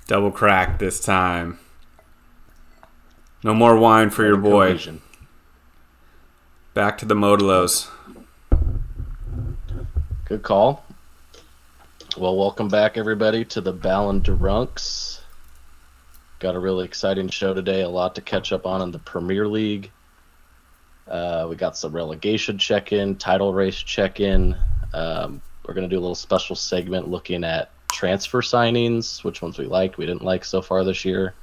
Double crack this time. No more wine for your boy. Cohesion. Back to the Modelos. Good call. Well, welcome back, everybody, to the Ballon Drunks. Got a really exciting show today. A lot to catch up on in the Premier League. We got some relegation check-in, title race check-in. We're going to do a little special segment looking at transfer signings, which ones we liked, we didn't like so far this year.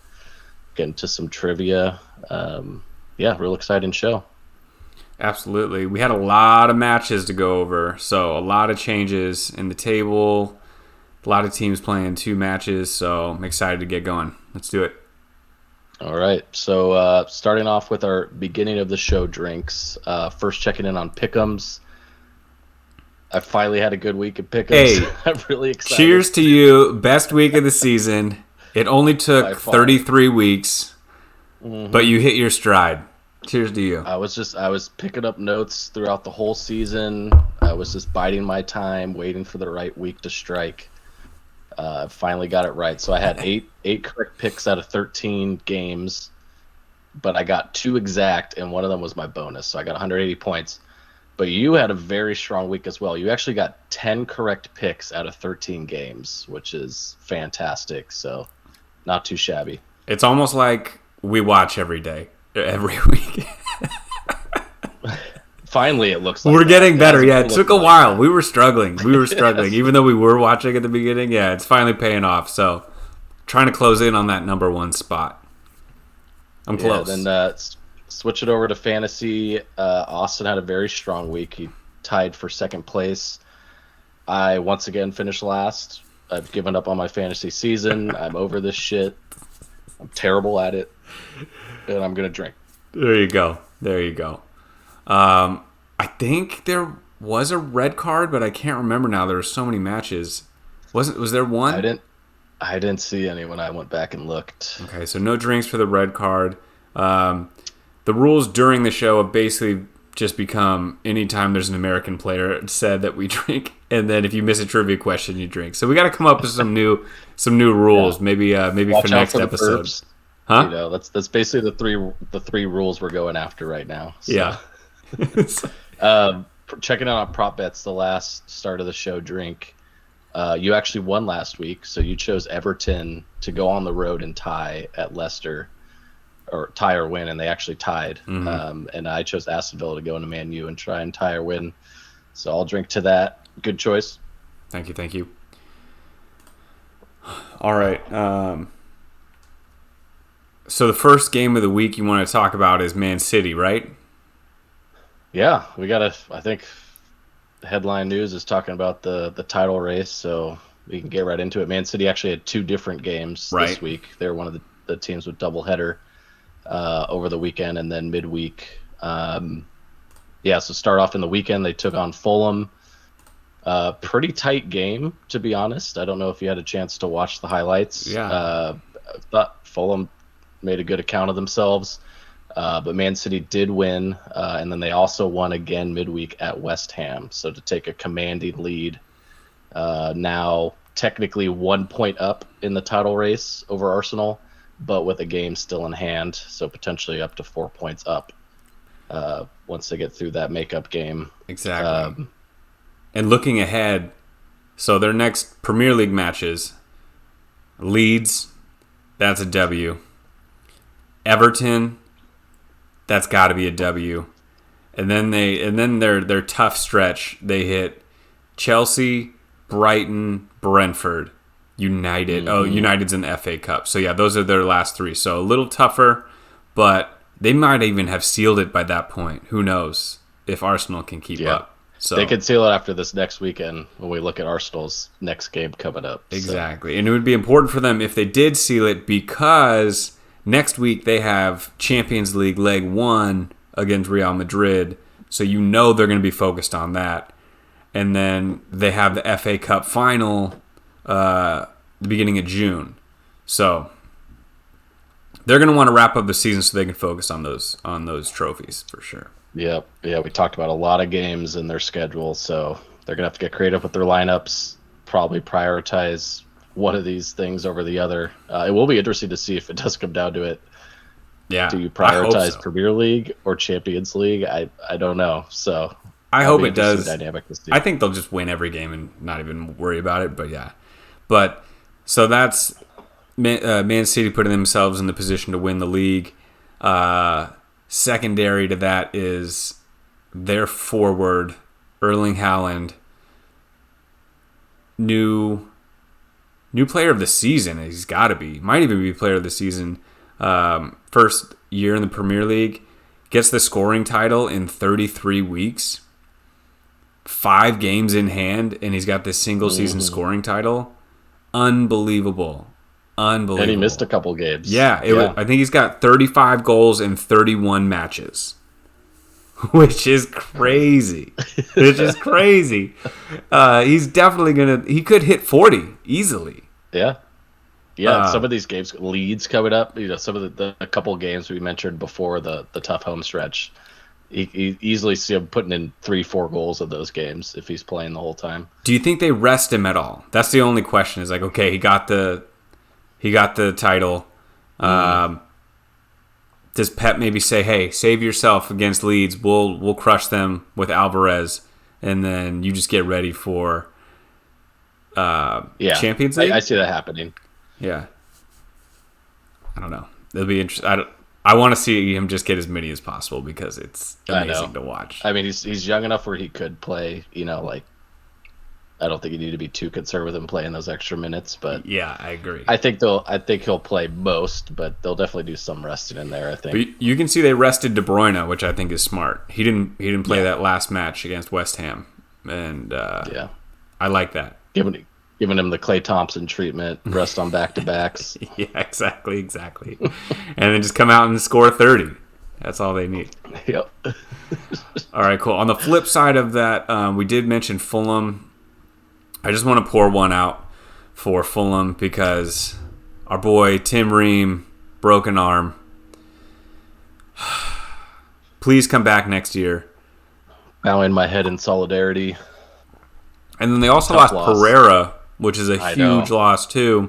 Get into some trivia. Real exciting show. Absolutely. We had a lot of matches to go over, so a lot of changes in the table. A lot of teams playing 2 matches, so I'm excited to get going. Let's do it. All right. So starting off with our beginning of the show drinks. First checking in on Pick'ems. I finally had a good week at Pick'ems. Hey, I'm really excited. Cheers to you. Best week of the season. It only took 33 weeks, but you hit your stride. Cheers to you. I was picking up notes throughout the whole season. I was just biding my time, waiting for the right week to strike. Finally got it right. So I had eight correct picks out of 13 games, but I got 2 exact, and one of them was my bonus. So I got 180 points. But you had a very strong week as well. You actually got 10 correct picks out of 13 games, which is fantastic. So not too shabby. It's almost like we watch every day, every week. Finally, it looks like we're getting better. Yeah, it took a while. We were struggling. Yes. Even though we were watching at the beginning. Yeah, it's finally paying off. So trying to close in on that number 1 spot. I'm close. Then switch it over to fantasy. Austin had a very strong week. He tied for second place. I once again finished last. I've given up on my fantasy season. I'm over this shit. I'm terrible at it. And I'm going to drink. There you go. I think there was a red card, but I can't remember now. There were so many matches. Was there one? I didn't see any when I went back and looked. Okay, so no drinks for the red card. The rules during the show have basically just become anytime there's an American player, it's said that we drink, and then if you miss a trivia question, you drink. So we got to come up with some new rules. Yeah. Maybe Watch for next episode. Verbs. Huh? That's basically the three rules we're going after right now. So. Yeah. Checking out on prop bets, the last start of the show drink. You actually won last week, so you chose Everton to go on the road and tie at Leicester, or tie or win, and they actually tied. Mm-hmm. And I chose Aston Villa to go into Man U and try and tie or win. So I'll drink to that. Good choice. Thank you. All right. So the first game of the week you want to talk about is Man City, right? Yeah, we got I think the headline news is talking about the title race, so we can get right into it. Man City actually had 2 different games this week. They're one of the teams with doubleheader over the weekend and then midweek. So start off in the weekend, they took on Fulham. Pretty tight game, to be honest. I don't know if you had a chance to watch the highlights. Yeah. I thought Fulham made a good account of themselves. But Man City did win, and then they also won again midweek at West Ham. So to take a commanding lead, now technically 1 point up in the title race over Arsenal, but with a game still in hand, so potentially up to 4 points up once they get through that makeup game. Exactly. And looking ahead, so their next Premier League matches, Leeds, that's a W. Everton, that's got to be a W. And then their tough stretch, they hit Chelsea, Brighton, Brentford, United. Oh, United's in the FA Cup. So yeah, those are their last 3. So a little tougher, but they might even have sealed it by that point. Who knows if Arsenal can keep up. So they could seal it after this next weekend when we look at Arsenal's next game coming up. Exactly. So. And it would be important for them if they did seal it, because next week they have Champions League leg 1 against Real Madrid. So they're going to be focused on that. And then they have the FA Cup final the beginning of June. So they're going to want to wrap up the season so they can focus on those trophies for sure. Yep. Yeah, we talked about a lot of games in their schedule, so they're going to have to get creative with their lineups, probably prioritize one of these things over the other. It will be interesting to see if it does come down to it. Yeah, Do you I hope prioritize so. Premier League or Champions League? I don't know. So I that'll hope be it interesting does. dynamic to see. I think they'll just win every game and not even worry about it. But yeah, but so that's Man City putting themselves in the position to win the league. Secondary to that is their forward, Erling Haaland, new player of the season. He's got to be. Might even be player of the season. First year in the Premier League. Gets the scoring title in 33 weeks. 5 games in hand, and he's got this single season scoring title. Unbelievable. And he missed a couple games. Yeah, I think he's got 35 goals in 31 matches. Which is crazy. He's definitely he could hit 40 easily. Yeah. Yeah, some of these games, Leeds coming up, some of the couple games we mentioned before the tough home stretch, you easily see him putting in 3-4 goals of those games if he's playing the whole time. Do you think they rest him at all? That's the only question. Is like, okay, he got the title. Does Pep maybe say, "Hey, save yourself against Leeds. We'll crush them with Alvarez, and then you just get ready for Champions League"? I see that happening. Yeah, I don't know. It'll be interesting. I want to see him just get as many as possible because it's amazing to watch. I mean, he's young enough where he could play. I don't think you need to be too concerned with him playing those extra minutes, but yeah, I agree. I think he'll play most, but they'll definitely do some resting in there. I think. But you can see they rested De Bruyne, which I think is smart. He didn't play that last match against West Ham, and I like that. Giving him the Klay Thompson treatment, rest on back-to-backs. Yeah, exactly. And then just come out and score 30. That's all they need. Yep. All right, cool. On the flip side of that, we did mention Fulham. I just want to pour one out for Fulham because our boy Tim Ream, broken arm. Please come back next year. Bowing my head in solidarity. And then they also lost Pereira, which is a huge loss too.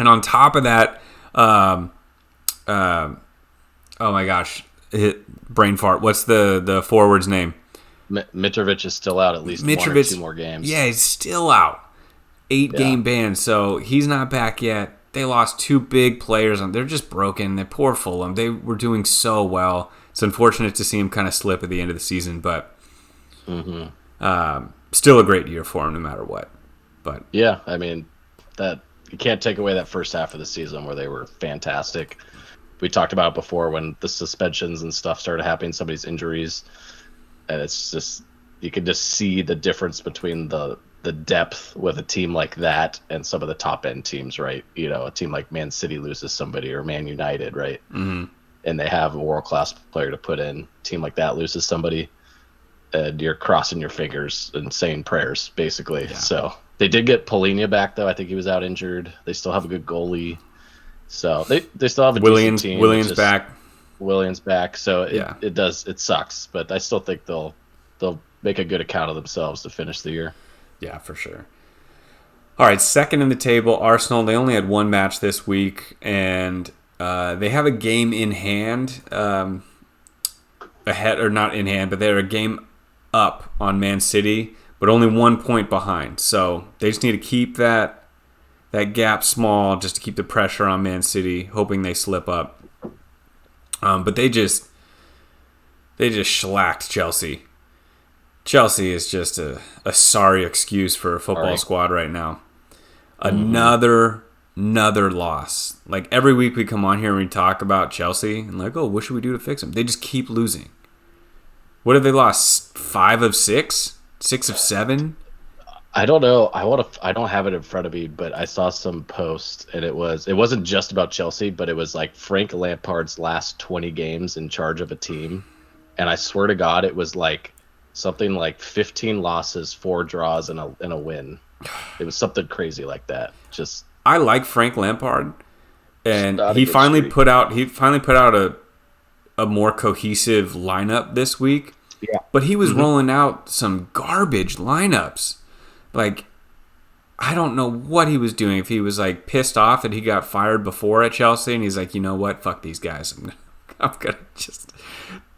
And on top of that, oh my gosh, brain fart. What's the forward's name? Mitrovic is still out at least 1 or 2 more games. Yeah, he's still out. 8-game ban, so he's not back yet. They lost 2 big players. They're just broken. They're poor Fulham. They were doing so well. It's unfortunate to see him kind of slip at the end of the season, but still a great year for him no matter what. But yeah, I mean, that you can't take away that first half of the season where they were fantastic. We talked about it before when the suspensions and stuff started happening, somebody's injuries. And it's just, you can just see the difference between the depth with a team like that and some of the top end teams, right? A team like Man City loses somebody or Man United, right? Mm-hmm. And they have a world class player to put in. A team like that loses somebody, and you're crossing your fingers and saying prayers, basically. Yeah. So they did get Polina back, though. I think he was out injured. They still have a good goalie. So they still have a decent team. Williams back. So it sucks, but I still think they'll make a good account of themselves to finish the year. Yeah, for sure. All right, second in the table, Arsenal. They only had 1 match this week, and they have a game in hand, ahead or not in hand, but they're a game up on Man City, but only 1 point behind. So they just need to keep that gap small, just to keep the pressure on Man City, hoping they slip up. But they just shellacked Chelsea. Chelsea is just a sorry excuse for a football squad right now. Another loss. Like every week we come on here and we talk about Chelsea and like, oh, what should we do to fix them? They just keep losing. What have they lost? 5 of 6? 6 of 7? I don't know. I don't have it in front of me, but I saw some post, and it wasn't just about Chelsea, but it was like Frank Lampard's last 20 games in charge of a team, and I swear to God, it was like something like 15 losses, 4 draws, and a win. It was something crazy like that. Just I like Frank Lampard, and he finally put out a more cohesive lineup this week. Yeah, but he was rolling out some garbage lineups. Like, I don't know what he was doing. If he was like pissed off that he got fired before at Chelsea, and he's like, you know what, fuck these guys. I'm gonna just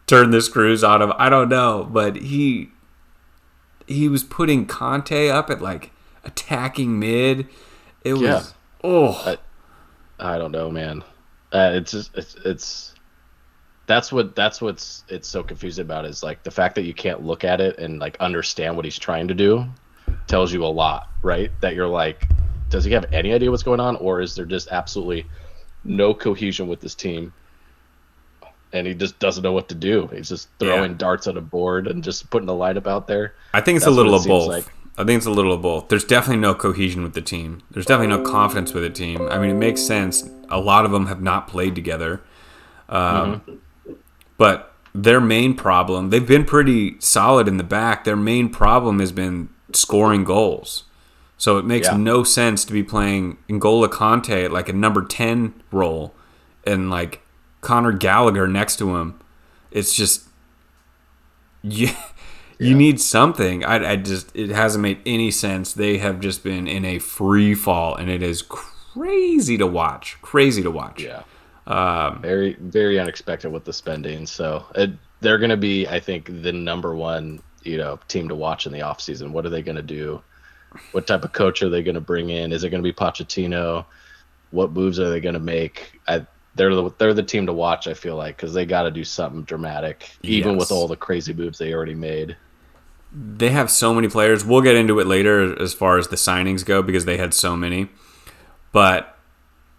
turn the screws on him. I don't know, but he was putting Conte up at like attacking mid. It was I don't know, man. It's just it's that's what's it's so confusing about is like the fact that you can't look at it and like understand what he's trying to do tells you a lot, right? That you're like, does he have any idea what's going on, or is there just absolutely no cohesion with this team? And he just doesn't know what to do. He's just throwing darts at a board and just putting the lineup out there. I think it's a little of both. Like. I think it's a little of both. There's definitely no cohesion with the team. There's definitely no confidence with the team. I mean, it makes sense. A lot of them have not played together. But their main problem, they've been pretty solid in the back. Their main problem has been scoring goals. So it makes no sense to be playing N'Golo Kante at like a number 10 role and like Conor Gallagher next to him. It's just you need something. It hasn't made any sense. They have just been in a free fall, and it is crazy to watch. Yeah. Very, very unexpected with the spending. So they're going to be, I think, the number one, team to watch in the offseason. What are they going to do? What type of coach are they going to bring in? Is it going to be Pochettino? What moves are they going to make? They're the team to watch, I feel like, because they got to do something dramatic, even with all the crazy moves they already made. They have so many players. We'll get into it later as far as the signings go because they had so many. But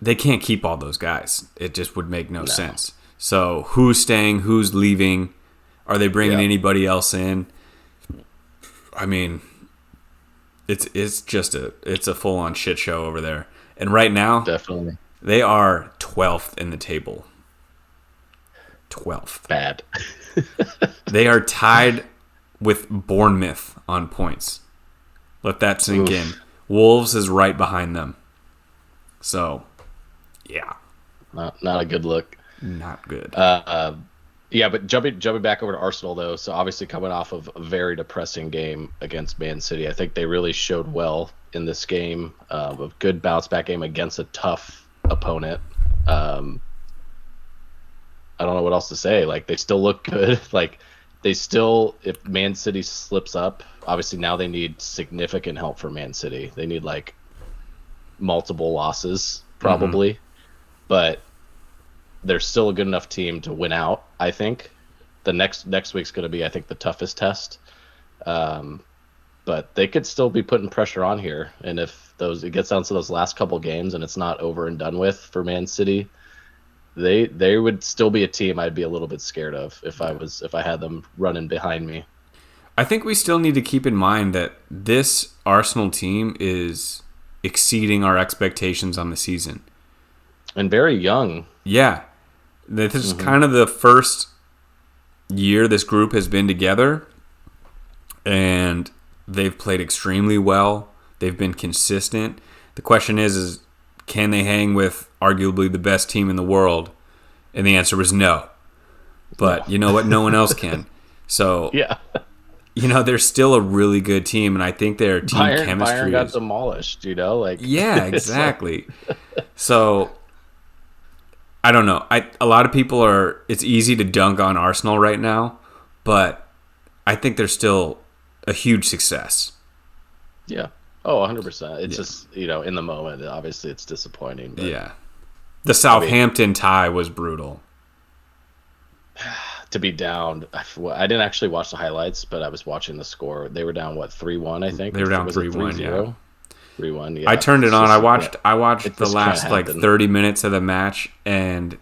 they can't keep all those guys. It just would make no sense. So who's staying? Who's leaving? Are they bringing anybody else in? I mean, it's just a full-on shit show over there. And right now, definitely, they are 12th in the table. 12th. Bad. They are tied with Bournemouth on points. Let that sink in. Wolves is right behind them. So, yeah. Not a good look. Not good. But jumping back over to Arsenal, though, so obviously coming off of a very depressing game against Man City, I think they really showed well in this game. A good bounce-back game against a tough opponent. I don't know what else to say. Like, they still look good. Like, if Man City slips up, obviously now they need significant help from Man City. They need, like, multiple losses, probably. But they're still a good enough team to win out, I think. The next week's going to be, I think, the toughest test. But they could still be putting pressure on here. And if it gets down to those last couple games and it's not over and done with for Man City, they would still be a team I'd be a little bit scared of if I had them running behind me. I think we still need to keep in mind that this Arsenal team is exceeding our expectations on the season. And very young. Yeah. This is kind of the first year this group has been together, and they've played extremely well. They've been consistent. The question is can they hang with arguably the best team in the world? And the answer was no. But you know what? No one else can. So, they're still a really good team, and I think their team chemistry Bayern got demolished, Yeah, exactly. So, I don't know. A lot of people it's easy to dunk on Arsenal right now, but I think they're still a huge success. Yeah. Oh, 100%. It's just, in the moment, obviously it's disappointing. But, yeah. The Southampton tie was brutal. To be down, I didn't actually watch the highlights, but I was watching the score. They were down 3-1, I think. They were down 3-1, yeah. 3-1, yeah. I turned it on. I watched the last 30 minutes of the match, and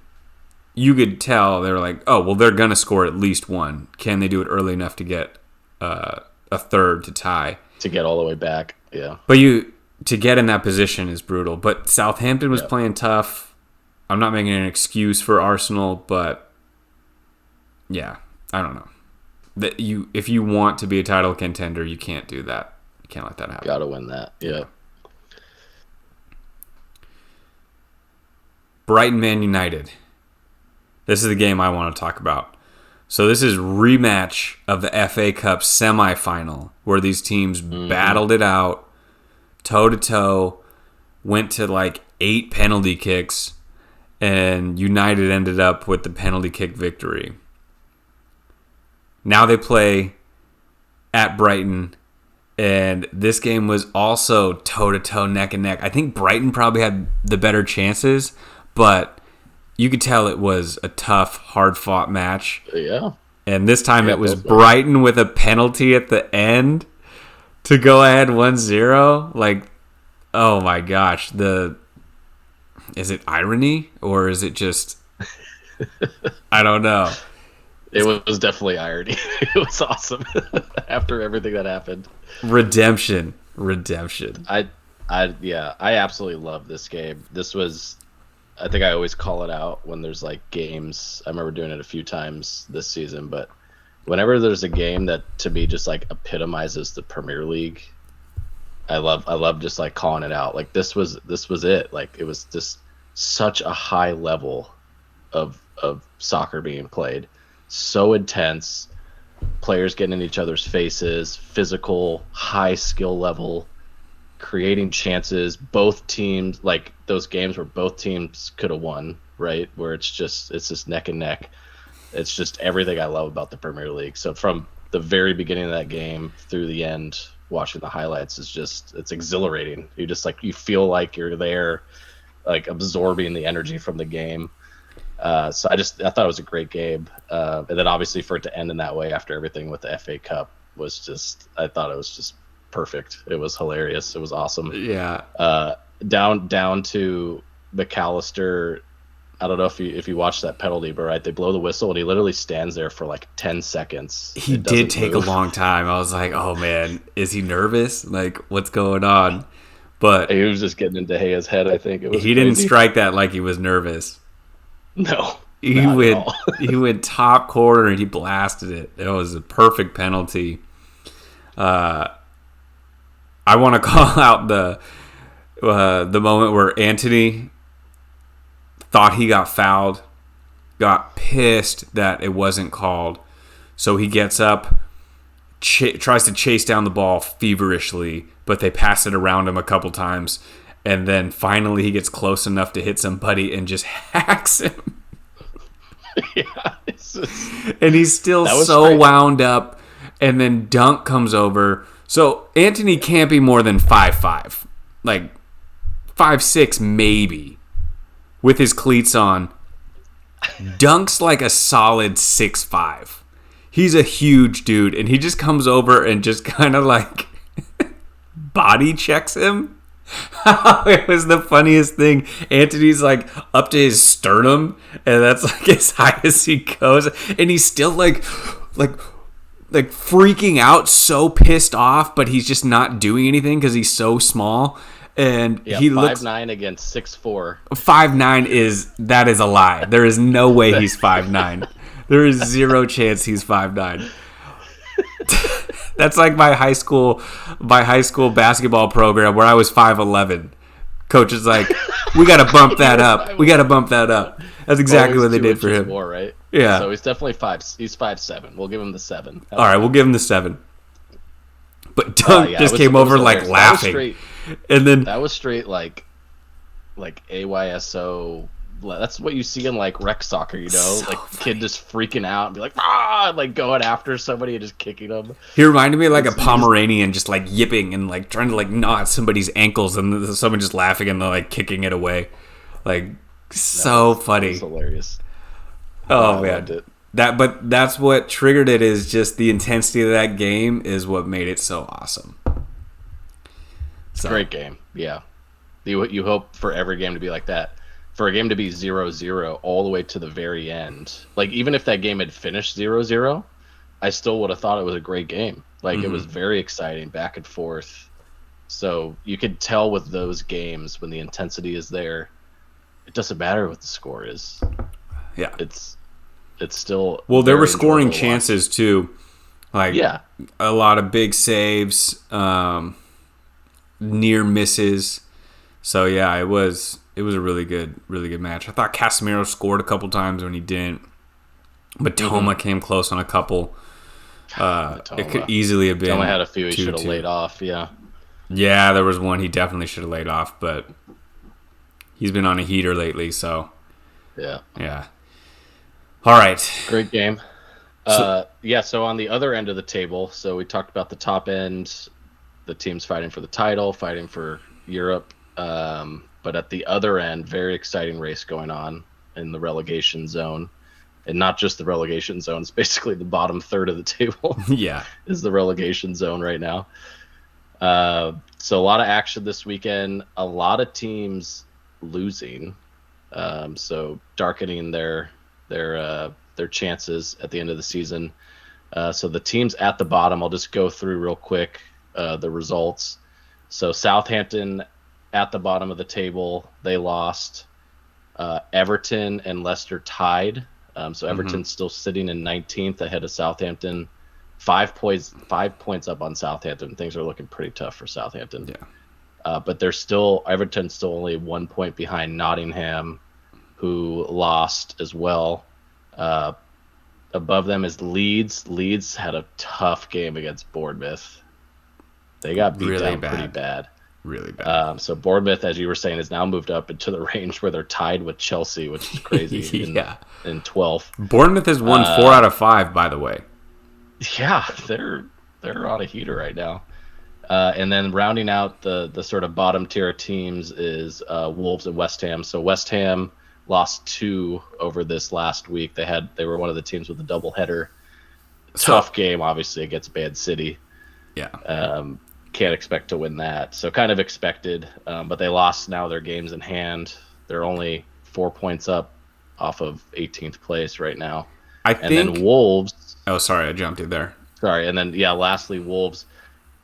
you could tell they were like, oh, well, they're going to score at least one. Can they do it early enough to get a third to tie? To get all the way back, yeah. But to get in that position is brutal. But Southampton was playing tough. I'm not making an excuse for Arsenal, but yeah, I don't know. If you want to be a title contender, you can't do that. You can't let that happen. Got to win that, yeah. Brighton Man United. This is the game I want to talk about. So this is rematch of the FA Cup semifinal where these teams battled it out. toe-to-toe, went to like 8 penalty kicks, and United ended up with the penalty kick victory. Now they play at Brighton, and this game was also toe-to-toe, neck and neck. I think Brighton probably had the better chances, but you could tell it was a tough, hard-fought match. Yeah. And this time it was Brighton with a penalty at the end to go ahead 1-0. Like, oh my gosh. Is it irony or is it just... I don't know. It was definitely irony. It was awesome after everything that happened. Redemption. I absolutely love this game. This was... I think I always call it out when there's like games. I remember doing it a few times this season, but whenever there's a game that to me just like epitomizes the Premier League, I love just like calling it out. Like this was it. Like it was just such a high level of soccer being played. So intense, players getting in each other's faces, physical, high skill level, creating chances. Both teams, like those games where both teams could have won, right? Where it's just neck and neck. It's just everything I love about the Premier League. So from the very beginning of that game through the end, watching the highlights it's exhilarating. You feel like you're there, like absorbing the energy from the game. So I thought it was a great game. And then obviously for it to end in that way after everything with the FA Cup I thought it was just perfect. It was hilarious. It was awesome. Yeah. Down to McAllister. I don't know if you watched that penalty, but right, they blow the whistle and he literally stands there for like 10 seconds. He did take a long time. I was like, oh man, is he nervous? Like, what's going on? But he was just getting into Hea's head, I think. He didn't strike that like he was nervous. No. He went top corner and he blasted it. It was a perfect penalty. I want to call out the moment where Anthony thought he got fouled, got pissed that it wasn't called, so he gets up, tries to chase down the ball feverishly, but they pass it around him a couple times, and then finally he gets close enough to hit somebody and just hacks him. Yeah, and he's still so wound up, and then Dunk comes over. So Anthony can't be more than 5'5", like 5'6" maybe, with his cleats on. Dunk's like a solid 6'5". He's a huge dude, and he just comes over and just kind of like body checks him. It was the funniest thing. Anthony's like up to his sternum, and that's like as high as he goes, and he's still like freaking out, so pissed off, but he's just not doing anything because he's so small. And he looks 5'9" against 6'4". 5'9" is a lie. There is no way he's 5'9". There is zero chance he's 5'9". That's like my high school basketball program where I was 5'11". Coach is like, we got to bump that up. We got to bump that up. That's exactly what they did for him. More, right? Yeah. So he's definitely 5. He's 5'7". We'll give him the 7. All right, we'll give him the 7. But Dunk just came over like laughing, and then that was straight like AYSO. That's what you see in like rec soccer, you know, so like funny. Kid just freaking out and be like, like going after somebody and just kicking them. He reminded me of like a Pomeranian just like yipping and like trying to like gnaw at somebody's ankles, and someone just laughing and they're like kicking it away, like so funny. It's hilarious. Oh man, but that's what triggered it. Is just the intensity of that game is what made it so awesome. So. Great game, yeah. You hope for every game to be like that. For a game to be 0-0 all the way to the very end, like even if that game had finished 0-0, I still would have thought it was a great game. Like It was very exciting, back and forth. So you could tell with those games when the intensity is there, it doesn't matter what the score is. Yeah, it's still there were scoring chances too, like a lot of big saves, near misses. So yeah, it was a really good match. I thought Casemiro scored a couple times when he didn't. Matoma came close on a couple. It could easily have been. Matoma had a few he should have laid off. Yeah. Yeah, there was one he definitely should have laid off, but he's been on a heater lately, so Yeah. yeah. All right. Great game. So So on the other end of the table, so we talked about the top end, the teams fighting for the title, fighting for Europe. But at the other end, very exciting race going on in the relegation zone. And not just the relegation zone, it's basically the bottom third of the table yeah. is the relegation zone right now. So a lot of action this weekend, a lot of teams losing. So darkening their chances at the end of the season. So the teams at the bottom, I'll just go through real quick the results. So Southampton at the bottom of the table, they lost. Everton and Leicester tied. So Everton's still sitting in 19th ahead of Southampton. 5 points up on Southampton. Things are looking pretty tough for Southampton. Yeah. But Everton's still only 1 point behind Nottingham, who lost as well. Above them is Leeds. Leeds had a tough game against Bournemouth. They got beat down pretty bad. Really bad. So Bournemouth, as you were saying, has now moved up into the range where they're tied with Chelsea, which is crazy. In 12th. Bournemouth has won 4 out of 5, by the way. Yeah, they're on a heater right now. And then rounding out the sort of bottom tier teams is Wolves and West Ham. So West Ham lost 2 over this last week. They were one of the teams with a doubleheader. Tough game, obviously, against Man City. Yeah. Can't expect to win that. So kind of expected, but they lost now their games in hand. They're only 4 points up off of 18th place right now. And then Wolves. Oh, sorry, I jumped you there. Sorry, and then lastly, Wolves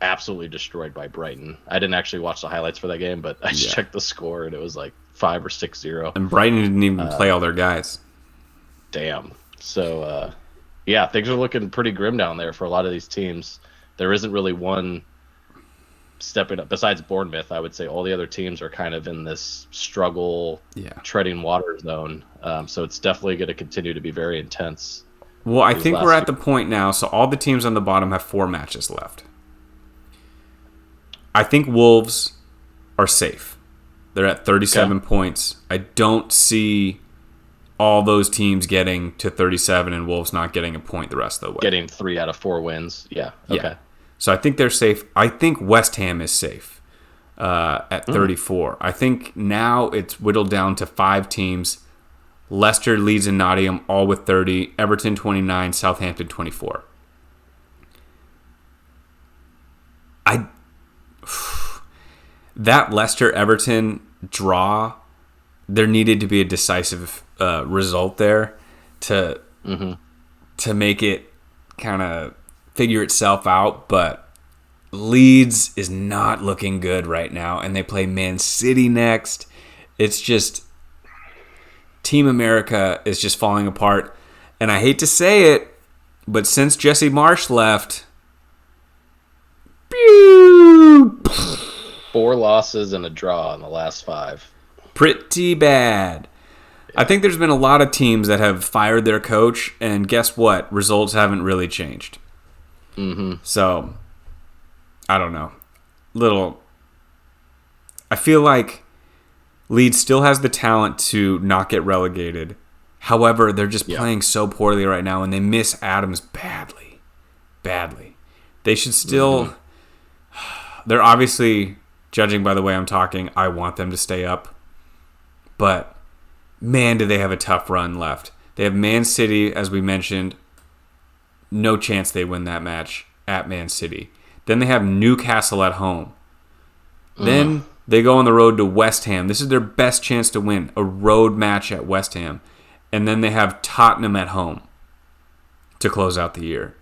absolutely destroyed by Brighton. I didn't actually watch the highlights for that game, but I just checked the score and it was like 5 or 6-0. And Brighton didn't even play all their guys. Damn. So things are looking pretty grim down there for a lot of these teams. There isn't really one stepping up besides Bournemouth. I would say all the other teams are kind of in this struggle, treading water zone. So it's definitely going to continue to be very intense. Well, I think we're at the point now, so all the teams on the bottom have 4 matches left. I think Wolves are safe. They're at 37 points. I don't see all those teams getting to 37 and Wolves not getting a point the rest of the way. Getting 3 out of 4 wins. Yeah. Okay. Yeah. So I think they're safe. I think West Ham is safe at 34. I think now it's whittled down to 5 teams. Leicester, Leeds, and Nottingham all with 30. Everton 29. Southampton 24. That Leicester-Everton draw, there needed to be a decisive result there to make it kind of figure itself out, but Leeds is not looking good right now, and they play Man City next. It's just Team America is just falling apart, and I hate to say it, but since Jesse Marsch left, 4 losses and a draw in the last 5. Pretty bad. I think there's been a lot of teams that have fired their coach, and guess what? Results haven't really changed. So, I don't know. I feel like Leeds still has the talent to not get relegated. However, they're just playing so poorly right now, and they miss Adams badly. Badly. They should still... They're obviously, judging by the way I'm talking, I want them to stay up. But, man, do they have a tough run left. They have Man City, as we mentioned. No chance they win that match at Man City. Then they have Newcastle at home. Then they go on the road to West Ham. This is their best chance to win, a road match at West Ham. And then they have Tottenham at home to close out the year.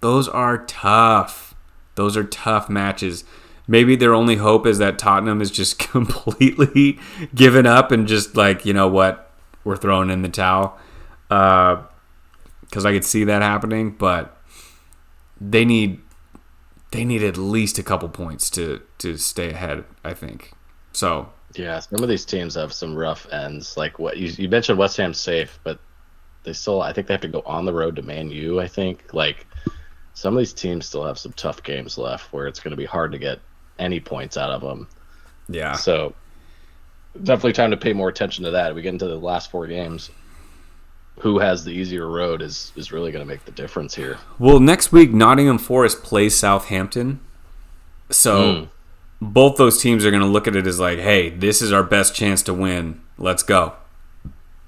Those are tough. Those are tough matches. Maybe their only hope is that Tottenham is just completely given up and just like, you know what, we're throwing in the towel. Because I could see that happening, but they need at least a couple points to stay ahead, I think. So yeah, some of these teams have some rough ends. Like what you mentioned, West Ham's safe, but I think they have to go on the road to Man U. I think like some of these teams still have some tough games left where it's going to be hard to get any points out of them. Yeah. So definitely time to pay more attention to that. We get into the last 4 games. Who has the easier road is really going to make the difference here. Well, next week Nottingham Forest plays Southampton. So both those teams are going to look at it as like, hey, this is our best chance to win. Let's go.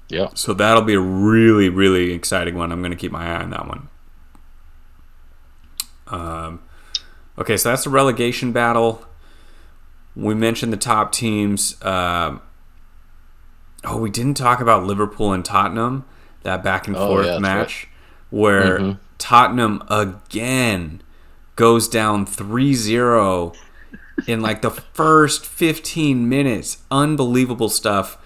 Yeah. So that'll be a really, really exciting one. I'm going to keep my eye on that one. Okay, so that's the relegation battle. We mentioned the top teams. We didn't talk about Liverpool and Tottenham, that back and forth match, where Tottenham again goes down 3-0 in like the first 15 minutes. Unbelievable stuff.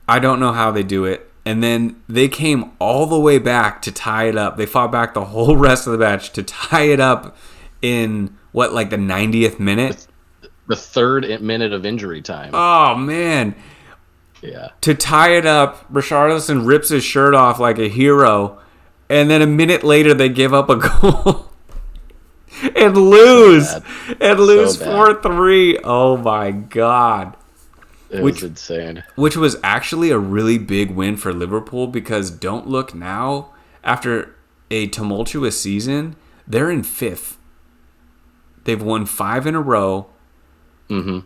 I don't know how they do it. And then they came all the way back to tie it up. They fought back the whole rest of the match to tie it up in, like the 90th minute? The 3rd minute of injury time. Oh, man. Yeah. To tie it up, Richarlison rips his shirt off like a hero. And then a minute later, they give up a goal. and lose. And lose 4-3. Oh, my God. It was insane. Which was actually a really big win for Liverpool because don't look now, after a tumultuous season, they're in 5th. They've won 5 in a row. Mm-hmm.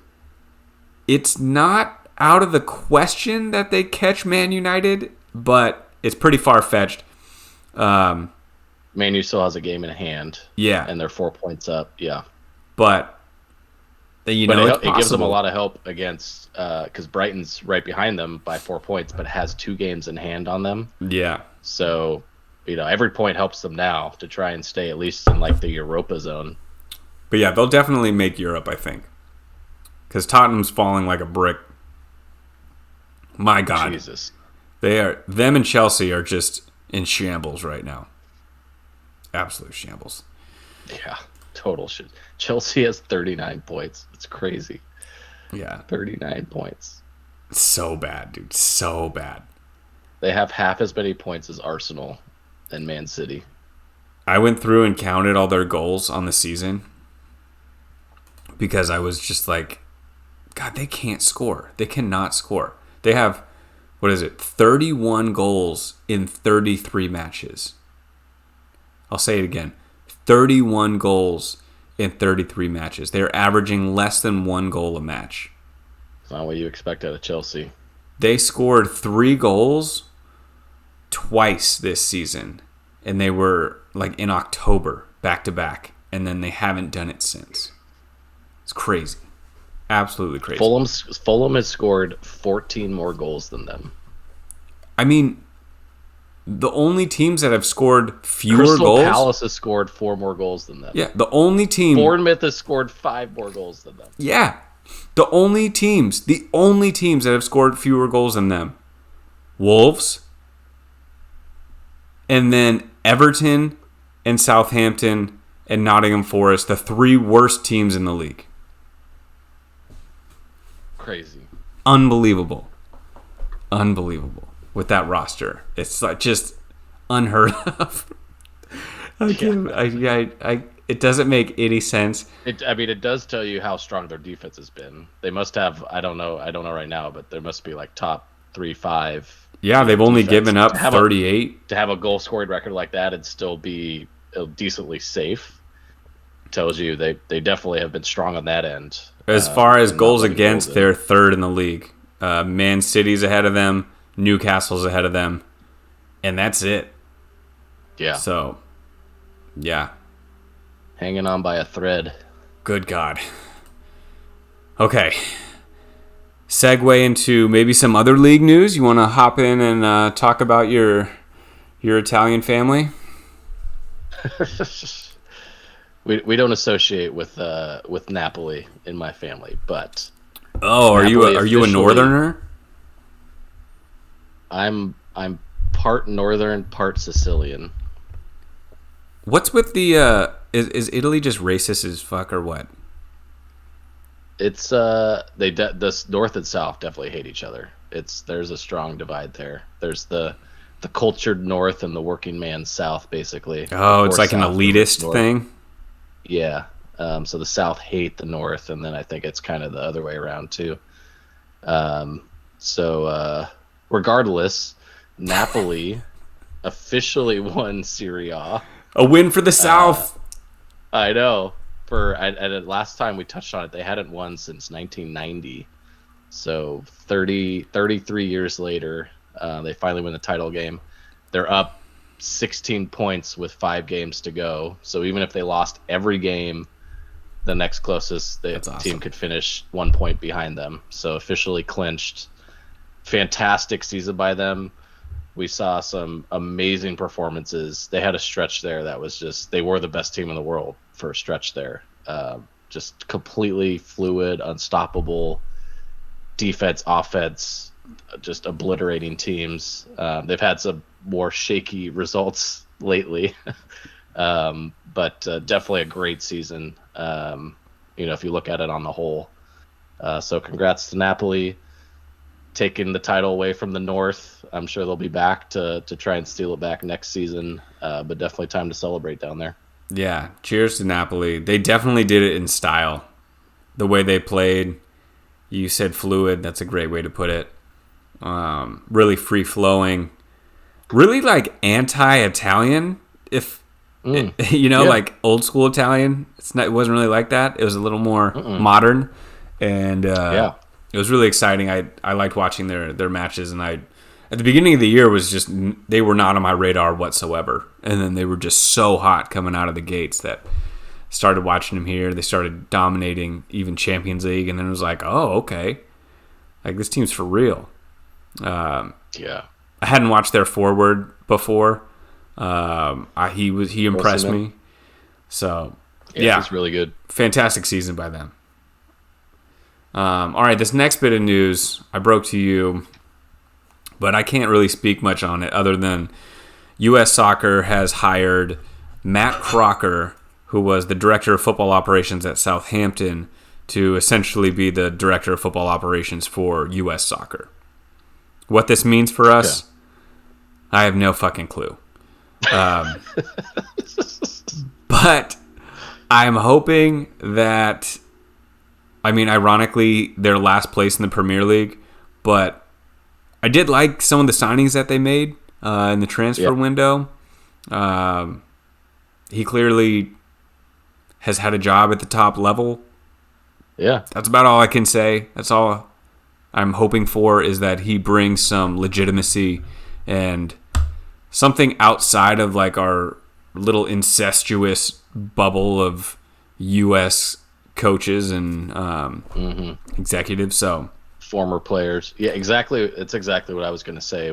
It's not out of the question that they catch Man United, but it's pretty far-fetched. Man U still has a game in hand. Yeah. And they're 4 points up. Yeah. But it gives them a lot of help against because Brighton's right behind them by 4 points, but has 2 games in hand on them. Yeah. So, every point helps them now to try and stay at least in like the Europa zone. But yeah, they'll definitely make Europe, I think, because Tottenham's falling like a brick. My God, Jesus, them and Chelsea are just in shambles right now. Absolute shambles. Yeah. Total shit. Chelsea has 39 points. It's crazy. Yeah. 39 points. So bad, dude. So bad. They have half as many points as Arsenal and Man City. I went through and counted all their goals on the season because I was just like, God, they can't score. They cannot score. They have, 31 goals in 33 matches. I'll say it again. 31 goals in 33 matches. They're averaging less than 1 goal a match. It's not what you expect out of Chelsea. They scored 3 goals twice this season, and they were like in October, back to back, and then they haven't done it since. It's crazy. Absolutely crazy. Fulham has scored 14 more goals than them. I mean, the only teams that have scored fewer Crystal goals... Palace has scored 4 more goals than them. Yeah, the only team... Bournemouth has scored 5 more goals than them. Yeah. The only teams that have scored fewer goals than them. Wolves, and then Everton and Southampton and Nottingham Forest, the 3 worst teams in the league. Crazy. Unbelievable. With that roster. It's like just unheard of. It doesn't make any sense. It does tell you how strong their defense has been. They must have, I don't know right now, but there must be like top 3-5. Yeah, they've only given up 38. To have a goal scoring record like that and still be decently safe tells you they definitely have been strong on that end. As far as goals against, they're 3rd in the league. Man City's ahead of them. Newcastle's ahead of them. And that's it. Yeah. So, yeah. Hanging on by a thread. Good God. Okay. Segue into maybe some other league news. You want to hop in and talk about your Italian family? We don't associate with Napoli in my family, but are you a northerner? I'm part northern, part Sicilian. What's with the is Italy just racist as fuck or what? It's the north and south definitely hate each other. There's a strong divide there. There's the cultured north and the working man south, basically. Oh, it's like an elitist thing. Yeah, So the South hate the North, and then I think it's kind of the other way around too. So regardless, Napoli officially won Serie A. A win for the South. I know. And last time we touched on it, they hadn't won since 1990. So 33 years later, they finally win the title game. They're up 16 points with 5 games to go. So even if they lost every game, the next closest team could finish 1 point behind them. So officially clinched. Fantastic season by them. We saw some amazing performances. They had a stretch there that was just, they were the best team in the world for a stretch there. Just completely fluid, unstoppable defense, offense, just obliterating teams. They've had some more shaky results lately, but definitely a great season, if you look at it on the whole. So congrats to Napoli, taking the title away from the North. I'm sure they'll be back to try and steal it back next season, but definitely time to celebrate down there. Yeah, cheers to Napoli. They definitely did it in style. The way they played, you said fluid, that's a great way to put it. Really free-flowing. Really like anti-Italian, like old school Italian. It wasn't really like that. It was a little more modern, and it was really exciting. I liked watching their matches, and at the beginning of the year was just, they were not on my radar whatsoever, and then they were just so hot coming out of the gates that started watching them here. They started dominating even Champions League, and then it was like, oh, okay, like this team's for real. I hadn't watched their forward before. He impressed me. So yeah, he's really good. Fantastic season by them. All right, this next bit of news I broke to you, but I can't really speak much on it other than U.S. Soccer has hired Matt Crocker, who was the director of football operations at Southampton, to essentially be the director of football operations for U.S. Soccer. What this means for us, I have no fucking clue. But I'm hoping that, ironically, they're last place in the Premier League, but I did like some of the signings that they made in the transfer window. He clearly has had a job at the top level. Yeah. That's about all I can say. That's all I'm hoping for, is that he brings some legitimacy and something outside of like our little incestuous bubble of U.S. coaches and executives. So former players. Yeah, exactly. It's exactly what I was going to say.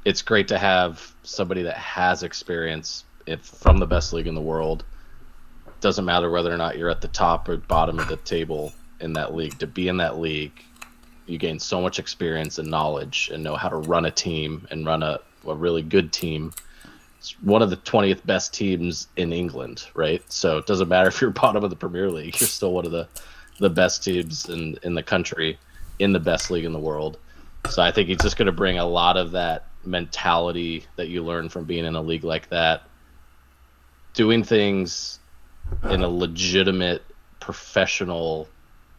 It's great to have somebody that has experience from the best league in the world. Doesn't matter whether or not you're at the top or bottom of the table in that league. To be in that league, you gain so much experience and knowledge and know how to run a team and run a really good team. It's one of the 20th best teams in England, right? So it doesn't matter if you're bottom of the Premier League. You're still one of the best teams in the country, in the best league in the world. So I think he's just going to bring a lot of that mentality that you learn from being in a league like that, doing things in a legitimate, professional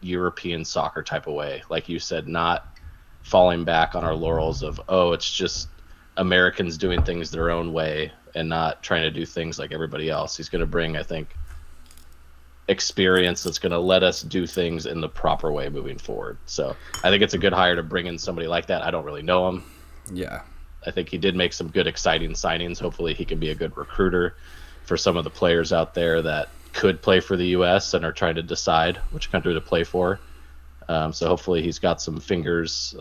European soccer type of way. Like you said, not falling back on our laurels of, it's just Americans doing things their own way and not trying to do things like everybody else. He's going to bring, I think, experience that's going to let us do things in the proper way moving forward. So I think it's a good hire to bring in somebody like that. I don't really know him. Yeah. I think he did make some good, exciting signings. Hopefully he can be a good recruiter for some of the players out there that could play for the U.S. and are trying to decide which country to play for. So hopefully he's got some fingers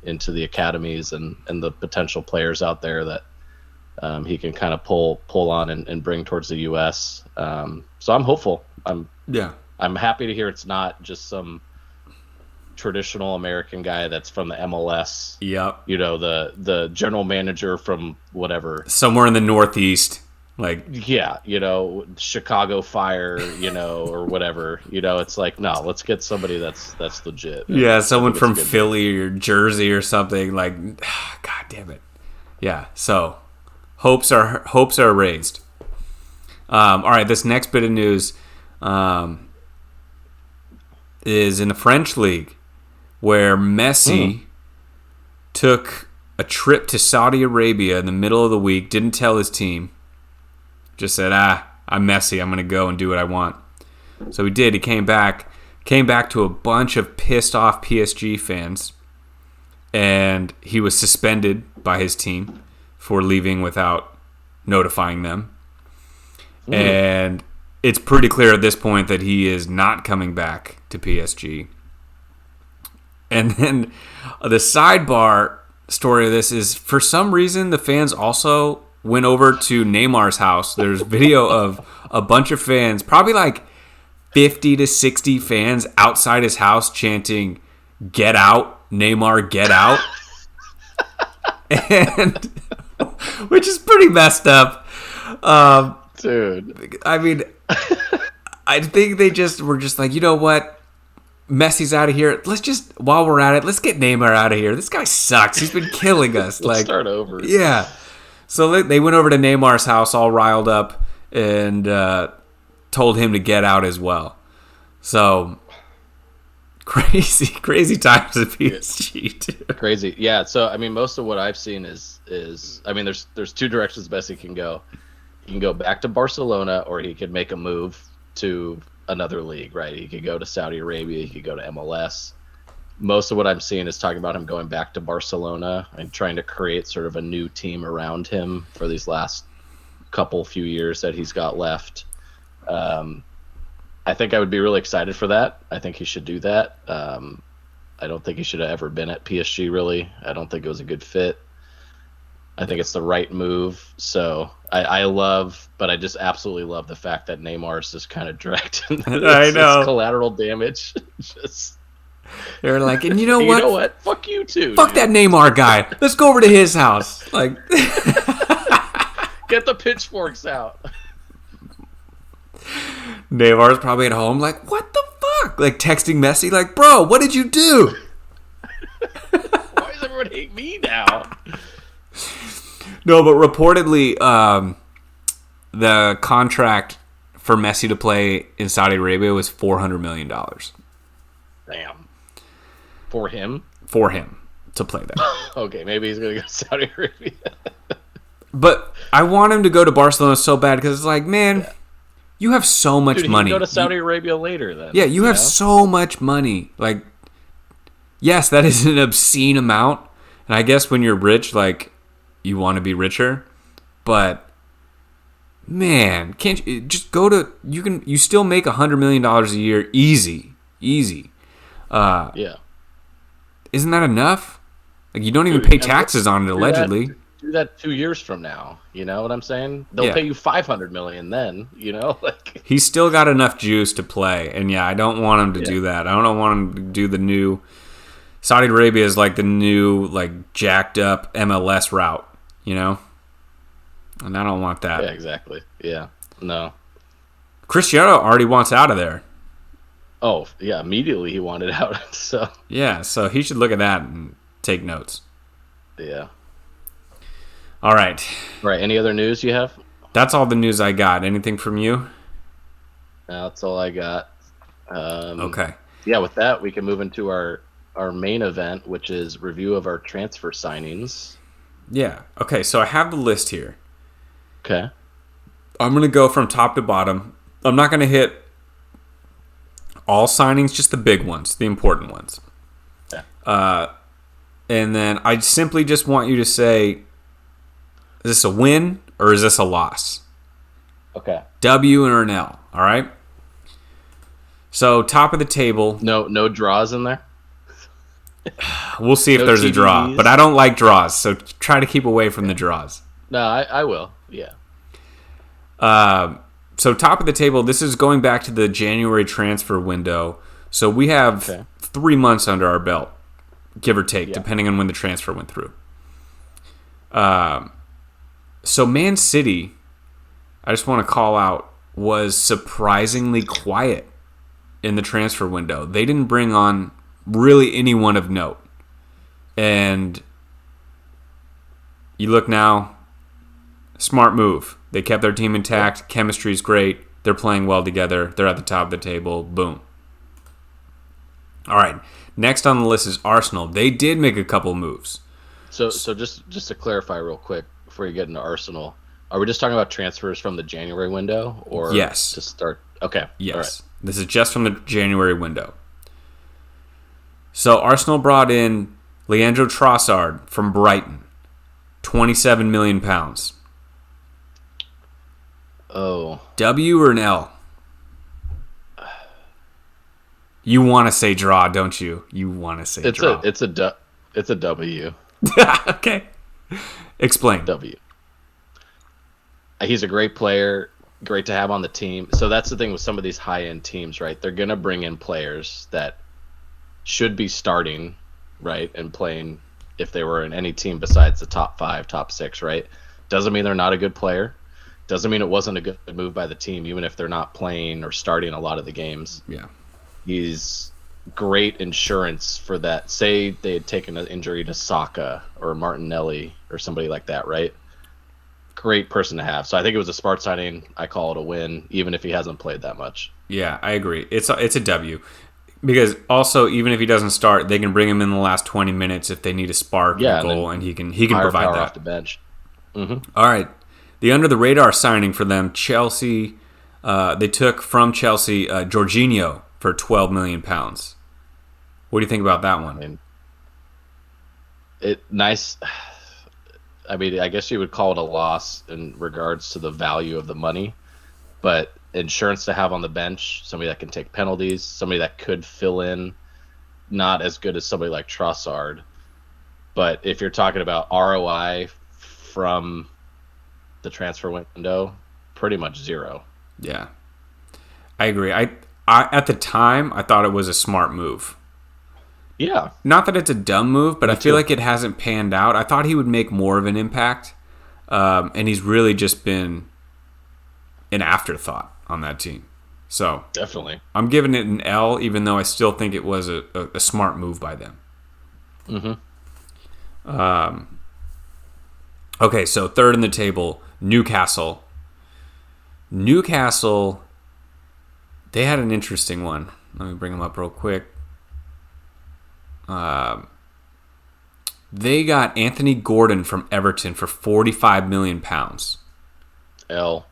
into the academies and the potential players out there that he can kind of pull on and bring towards the U.S. So I'm hopeful. I'm happy to hear it's not just some traditional American guy that's from the MLS. Yep. The general manager from whatever. Somewhere in the Northeast. Chicago Fire, or whatever. It's like, no, let's get somebody that's legit. Yeah, someone from Philly or Jersey or something. Like, God damn it. Yeah, so hopes are raised. All right, this next bit of news. is in the French league, where Messi took a trip to Saudi Arabia in the middle of the week, didn't tell his team, just said, I'm Messi, I'm going to go and do what I want. So he did. He came back to a bunch of pissed off PSG fans, and he was suspended by his team for leaving without notifying them. And it's pretty clear at this point that he is not coming back to PSG. And then the sidebar story of this is, for some reason, the fans also went over to Neymar's house. There's video of a bunch of fans, probably like 50 to 60 fans outside his house chanting, "Get out, Neymar, get out." And which is pretty messed up. Dude. I mean, I think they were just like, you know what? Messi's out of here. Let's just, while we're at it, let's get Neymar out of here. This guy sucks. He's been killing us. Let's start over. Yeah. So they went over to Neymar's house all riled up and told him to get out as well. So crazy times at PSG too. Crazy. Yeah. So I mean, most of what I've seen is I mean, there's two directions Messi can go. He can go back to Barcelona, or he could make a move to another league, right? He could go to Saudi Arabia, he could go to MLS. Most of what I'm seeing is talking about him going back to Barcelona and trying to create sort of a new team around him for these last few years that he's got left. I think I would be really excited for that. I think he should do that. I don't think he should have ever been at PSG, really. I don't think it was a good fit. I think it's the right move. So but I just absolutely love the fact that Neymar is just kind of dragged into this collateral damage. They're like, and you know what? You know what? Fuck you too. Fuck that Neymar guy. Let's go over to his house. Like, get the pitchforks out. Neymar's probably at home, like, what the fuck? Like texting Messi, like, bro, what did you do? Why does everyone hate me now? No, but reportedly, the contract for Messi to play in Saudi Arabia was $400 million. Damn. For him? For him to play there. Okay, maybe he's going to go to Saudi Arabia. But I want him to go to Barcelona so bad because it's like, man, you have so much money. You can go to Saudi Arabia later then. Yeah, you have so much money. Like, yes, that is an obscene amount. And I guess when you're rich, like, you want to be richer. But, man, can't you just go to, you still make $100 million a year easy. Yeah. Isn't that enough? Like, you don't even pay taxes on it, allegedly. Do that 2 years from now. You know what I'm saying? They'll pay you $500 million then. You know, like he's still got enough juice to play, and I don't want him to do that. I don't want him to do the new. Saudi Arabia is like the new, like, jacked up MLS route. You know, and I don't want that. Yeah, exactly. Yeah, no. Cristiano already wants out of there. Oh yeah, immediately he wanted out. So so he should look at that and take notes. Yeah. All right. Right. Any other news you have? That's all the news I got. Anything from you? No, that's all I got. Okay. Yeah. With that, we can move into our main event, which is review of our transfer signings. Yeah. Okay. So I have the list here. Okay. I'm going to go from top to bottom. I'm not going to hit all signings, just the big ones, the important ones. Yeah. And then I simply just want you to say, is this a win or is this a loss? Okay. W or an L. All right. So top of the table. No draws in there. We'll see if there's a draw, but I don't like draws, so try to keep away from the draws. No, I will. Yeah. So top of the table, this is going back to the January transfer window. So we have 3 months under our belt, give or take, depending on when the transfer went through. So Man City, I just want to call out, was surprisingly quiet in the transfer window. They didn't bring on really anyone of note. And you look now, smart move. They kept their team intact. Chemistry's great. They're playing well together. They're at the top of the table. Boom. All right. Next on the list is Arsenal. They did make a couple moves. So just to clarify real quick before you get into Arsenal, are we just talking about transfers from the January window or Yes. to start? Okay. Yes. All right. This is just from the January window. So Arsenal brought in Leandro Trossard from Brighton. £27 million. Oh. W or an L? You want to say draw, don't you? You want to say draw. It's a W. Okay. Explain. W. He's a great player, great to have on the team. So that's the thing with some of these high-end teams, right? They're going to bring in players that should be starting, right, and playing if they were in any team besides the top 5, top 6, right? Doesn't mean they're not a good player. Doesn't mean it wasn't a good move by the team, even if they're not playing or starting a lot of the games. Yeah. He's great insurance for that. Say they had taken an injury to Saka or Martinelli or somebody like that, right? Great person to have. So I think it was a smart signing. I call it a win, even if he hasn't played that much. Yeah, I agree. It's a W. Because also, even if he doesn't start, they can bring him in the last 20 minutes if they need a spark and a goal, and he can provide that. Off the bench. Mm-hmm. All right. The under-the-radar signing for them, Chelsea, they took from Chelsea Jorginho for £12 million. What do you think about that one? Nice. I mean, I guess you would call it a loss in regards to the value of the money, but insurance to have on the bench, somebody that can take penalties, somebody that could fill in, not as good as somebody like Trossard. But if you're talking about ROI from the transfer window, pretty much zero. Yeah, I agree. I at the time, I thought it was a smart move. Yeah. Not that it's a dumb move, but Me I feel too. like it hasn't panned out. I thought he would make more of an impact, and he's really just been an afterthought on that team. So Definitely. I'm giving it an L, even though I still think it was a smart move by them. Mm-hmm. Okay, so third in the table, Newcastle. Newcastle, they had an interesting one. Let me bring them up real quick. They got Anthony Gordon from Everton for £45 million. L.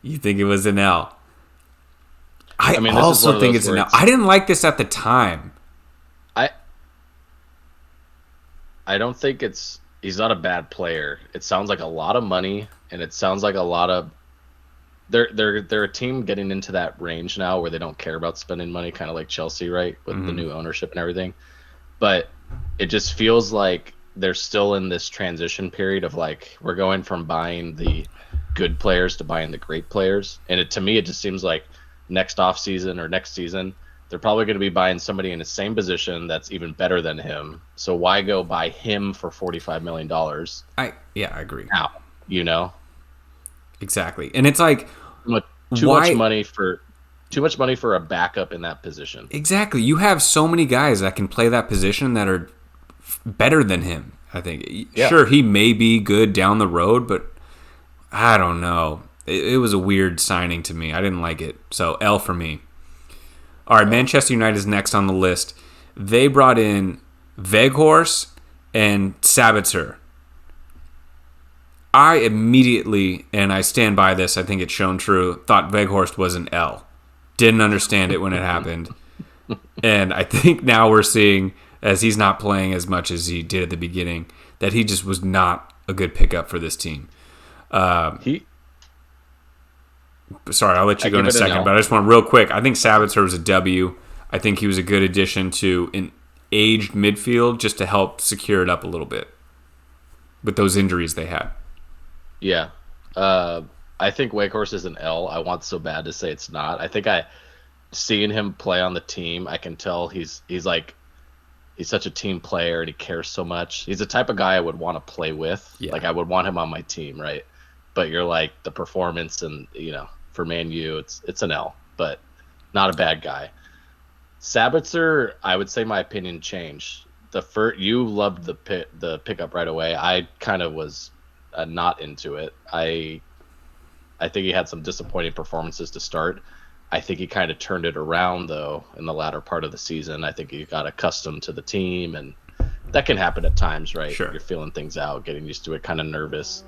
You think it was an L? I mean, this is one also of think those it's an where L. I didn't like this at the time. I don't think he's not a bad player. It sounds like a lot of money, and it sounds like a lot of they're a team getting into that range now where they don't care about spending money, kind of like Chelsea, right, with the new ownership and everything. But it just feels like they're still in this transition period of like we're going from buying the good players to buying the great players, and to me it just seems like next off season or next season they're probably going to be buying somebody in the same position that's even better than him. So why go buy him for $45 million? I agree. Now, you know, Exactly. And it's like too much money for a backup in that position. Exactly. You have so many guys that can play that position that are better than him, I think. Yeah. Sure, he may be good down the road, but I don't know. It was a weird signing to me. I didn't like it. So L for me. All right, Manchester United is next on the list. They brought in Weghorst and Sabitzer. I immediately, and I stand by this, I think it's shown true, thought Weghorst was an L. Didn't understand it when it happened. And I think now we're seeing, as he's not playing as much as he did at the beginning, that he just was not a good pickup for this team. Sorry, I'll let you go in a second, but I just want real quick. I think Sabitzer was a W. I think he was a good addition to an aged midfield just to help secure it up a little bit with those injuries they had. Yeah. I think Wakehorse is an L. I want so bad to say it's not. I think seeing him play on the team, I can tell he's such a team player and he cares so much. He's the type of guy I would want to play with. Yeah. Like I would want him on my team, right? But you're like the performance and for Man U, it's an L, but not a bad guy. Sabitzer, I would say my opinion changed. You loved the pickup right away. I kind of was not into it. I think he had some disappointing performances to start. I think he kind of turned it around, though, in the latter part of the season. I think he got accustomed to the team, and that can happen at times, right? Sure. You're feeling things out, getting used to it, kind of nervous.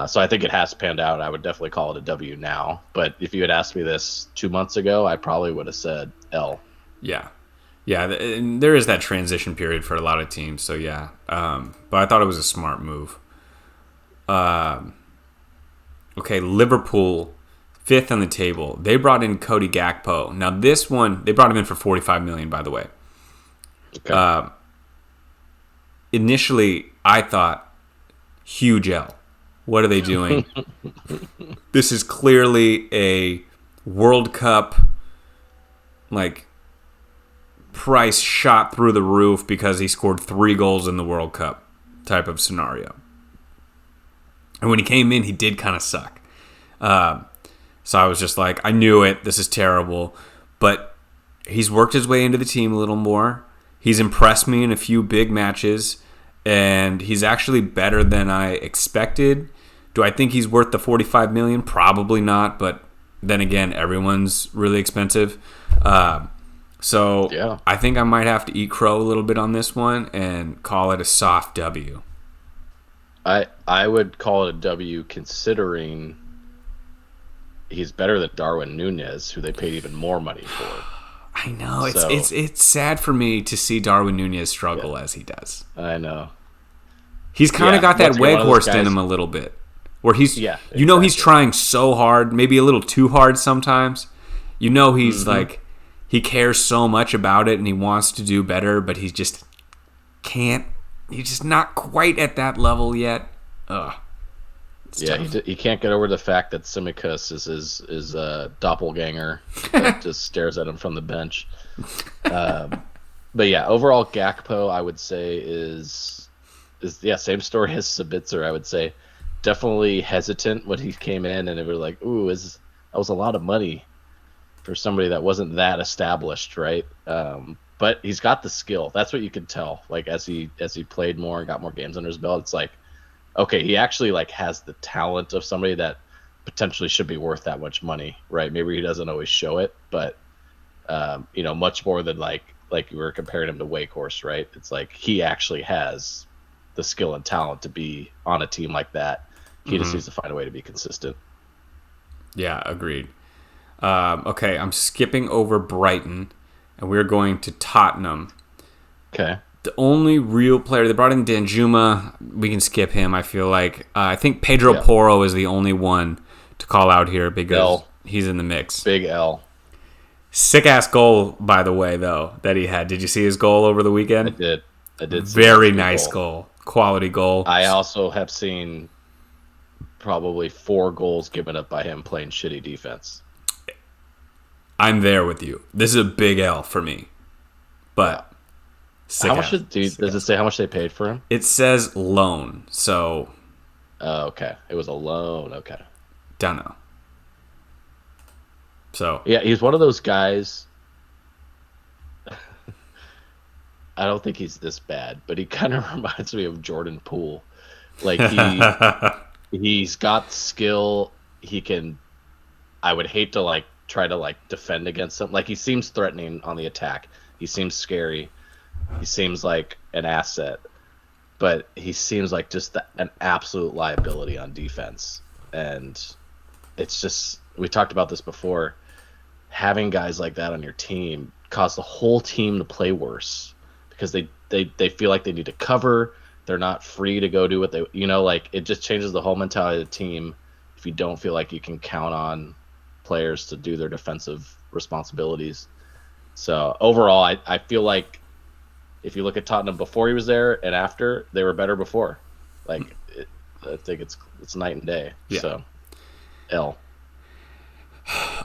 So I think it has panned out. I would definitely call it a W now. But if you had asked me this 2 months ago, I probably would have said L. Yeah. Yeah, and there is that transition period for a lot of teams, so yeah. But I thought it was a smart move. Okay, Liverpool, 5th on the table. They brought in Cody Gakpo. Now this one, they brought him in for $45 million, by the way. Okay. Initially, I thought, huge L. What are they doing? This is clearly a World Cup, like, price shot through the roof because he scored 3 goals in the World Cup type of scenario. And when he came in, he did kind of suck. So I was just like, I knew it. This is terrible. But he's worked his way into the team a little more. He's impressed me in a few big matches. And he's actually better than I expected. Do I think he's worth the $45 million? Probably not. But then again, everyone's really expensive. So Yeah. I think I might have to eat crow a little bit on this one and call it a soft W. I would call it a W considering he's better than Darwin Núñez, who they paid even more money for. I know. So- It's sad for me to see Darwin Núñez struggle as he does. I know. He's kind of got that once again, one of those Weghorst in guys- him a little bit. Where he's, Yeah, you know, he's exactly. trying so hard, maybe a little too hard sometimes. You know, he's like, he cares so much about it and he wants to do better, but he just can't. He's just not quite at that level yet. Ugh. It's Yeah, tough. he can't get over the fact that Tsimikas is his doppelganger that just stares at him from the bench. But yeah, overall Gakpo, I would say is same story as Sabitzer. I would say definitely hesitant when he came in, and it was like, ooh, that was a lot of money for somebody that wasn't that established, right? But he's got the skill. That's what you could tell. Like as he played more and got more games under his belt, it's like, okay, he actually like has the talent of somebody that potentially should be worth that much money, right? Maybe he doesn't always show it, but much more than like you were comparing him to Weghorst, right? It's like he actually has the skill and talent to be on a team like that. He just needs to find a way to be consistent. Yeah, agreed. Okay, I'm skipping over Brighton, and we're going to Tottenham. Okay. The only real player, they brought in Danjuma. We can skip him, I feel like. I think Pedro Porro is the only one to call out here because he's in the mix. Big L. Sick-ass goal, by the way, though, that he had. Did you see his goal over the weekend? I did. Very nice goal. Quality goal. I also have seen probably 4 goals given up by him playing shitty defense. I'm there with you. This is a big L for me. But How much does it say how much they paid for him? It says loan, so Oh, okay. It was a loan. Okay. don't know. So Yeah, he's one of those guys. I don't think he's this bad, but he kind of reminds me of Jordan Poole. Like he's got skill. He can. I would hate to like try to like defend against him. Like he seems threatening on the attack. He seems scary. He seems like an asset, but he seems like just an absolute liability on defense. And it's just, we talked about this before, having guys like that on your team cause the whole team to play worse because they feel like they need to cover. They're not free to go do what they, like it just changes the whole mentality of the team if you don't feel like you can count on players to do their defensive responsibilities. So overall, I feel like if you look at Tottenham before he was there and after, they were better before. Like, I think it's night and day. Yeah. So, L.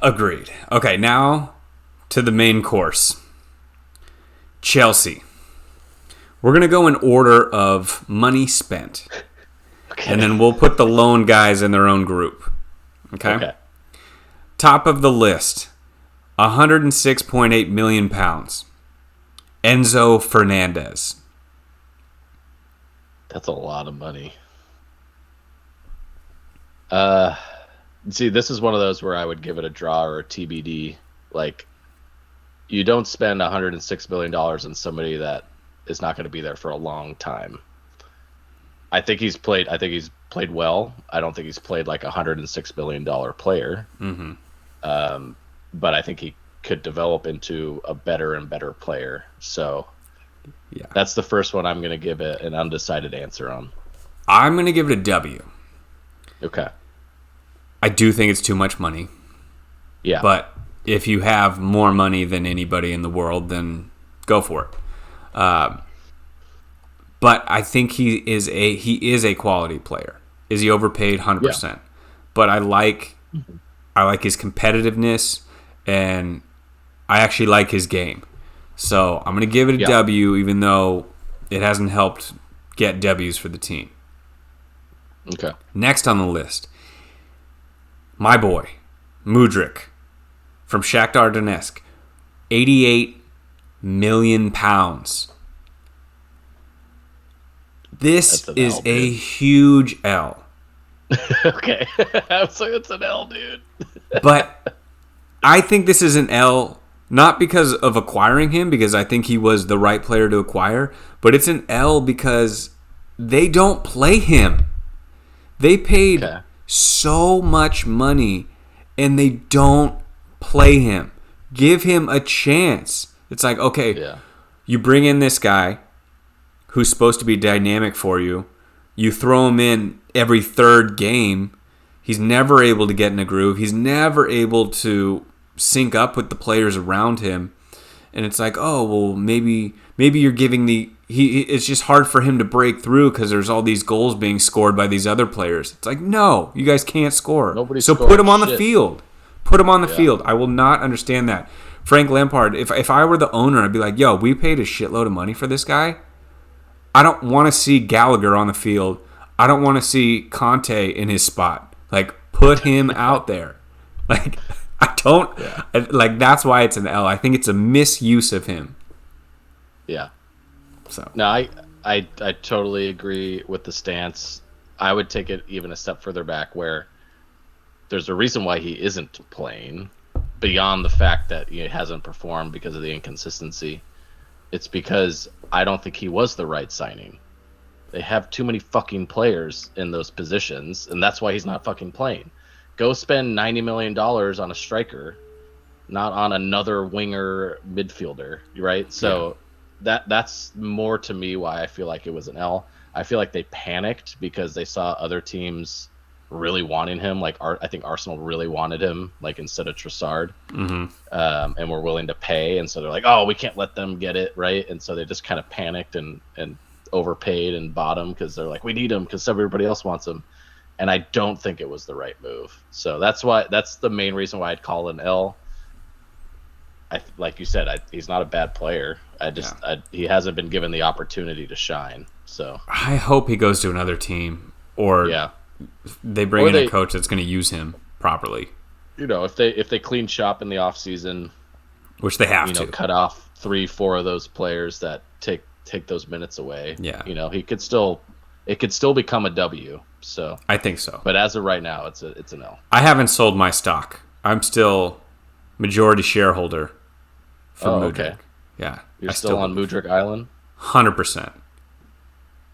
agreed. Okay, now to the main course. Chelsea. We're going to go in order of money spent. Okay. And then we'll put the loan guys in their own group. Okay? Top of the list, £106.8 million. Enzo Fernandez. That's a lot of money. See, this is one of those where I would give it a draw or a TBD. Like, you don't spend $106 million on somebody that is not going to be there for a long time. I think he's played well. I don't think he's played like $106 million player. Mm-hmm. But I think he could develop into a better and better player. So Yeah. that's the first one I'm going to give it an undecided answer on. I'm going to give it a W. Okay. I do think it's too much money. Yeah. But if you have more money than anybody in the world, then go for it. But I think he is a quality player. Is he overpaid? 100%. Yeah. But I like his competitiveness, and I actually like his game. So I'm going to give it a W, even though it hasn't helped get W's for the team. Okay. Next on the list, my boy, Mudryk from Shakhtar Donetsk, £88 million. This is L, a huge L. Okay. I was like, it's an L, dude. But I think this is an L, not because of acquiring him, because I think he was the right player to acquire, but it's an L because they don't play him. They paid so much money, and they don't play him. Give him a chance. It's like, okay, you bring in this guy who's supposed to be dynamic for you. You throw him in every third game. He's never able to get in a groove. He's never able to sync up with the players around him. And it's like, oh, well, maybe you're giving it's just hard for him to break through because there's all these goals being scored by these other players. It's like, no, you guys can't score. So put him on the field. Put him on the field. I will not understand that. Frank Lampard, if I were the owner, I'd be like, yo, we paid a shitload of money for this guy. I don't want to see Gallagher on the field. I don't want to see Conte in his spot. Like, put him out there. Like, I don't. Yeah. Like, that's why it's an L. I think it's a misuse of him. Yeah. So. No, I totally agree with the stance. I would take it even a step further back where there's a reason why he isn't playing beyond the fact that he hasn't performed because of the inconsistency. It's because I don't think he was the right signing. They have too many fucking players in those positions, and that's why he's not fucking playing. Go spend $90 million on a striker, not on another winger midfielder, right? So that's more to me why I feel like it was an L. I feel like they panicked because they saw other teams really wanting him. Like I think Arsenal really wanted him, like instead of Trossard, and were willing to pay. And so they're like, oh, we can't let them get it, right? And so they just kind of panicked and overpaid and bought him because they're like, we need him because everybody else wants him. And I don't think it was the right move. So that's the main reason why I'd call it an L. Like you said, he's not a bad player. He hasn't been given the opportunity to shine. So I hope he goes to another team, or they bring in a coach that's going to use him properly. You know, if they clean shop in the off season, which they have to, cut off 3-4 of those players that take those minutes away. Yeah, it could still become a W. So I think so. But as of right now, it's an L. I haven't sold my stock. I'm still majority shareholder for Mudryk. Okay. Yeah, you're still on Mudryk Island. 100%.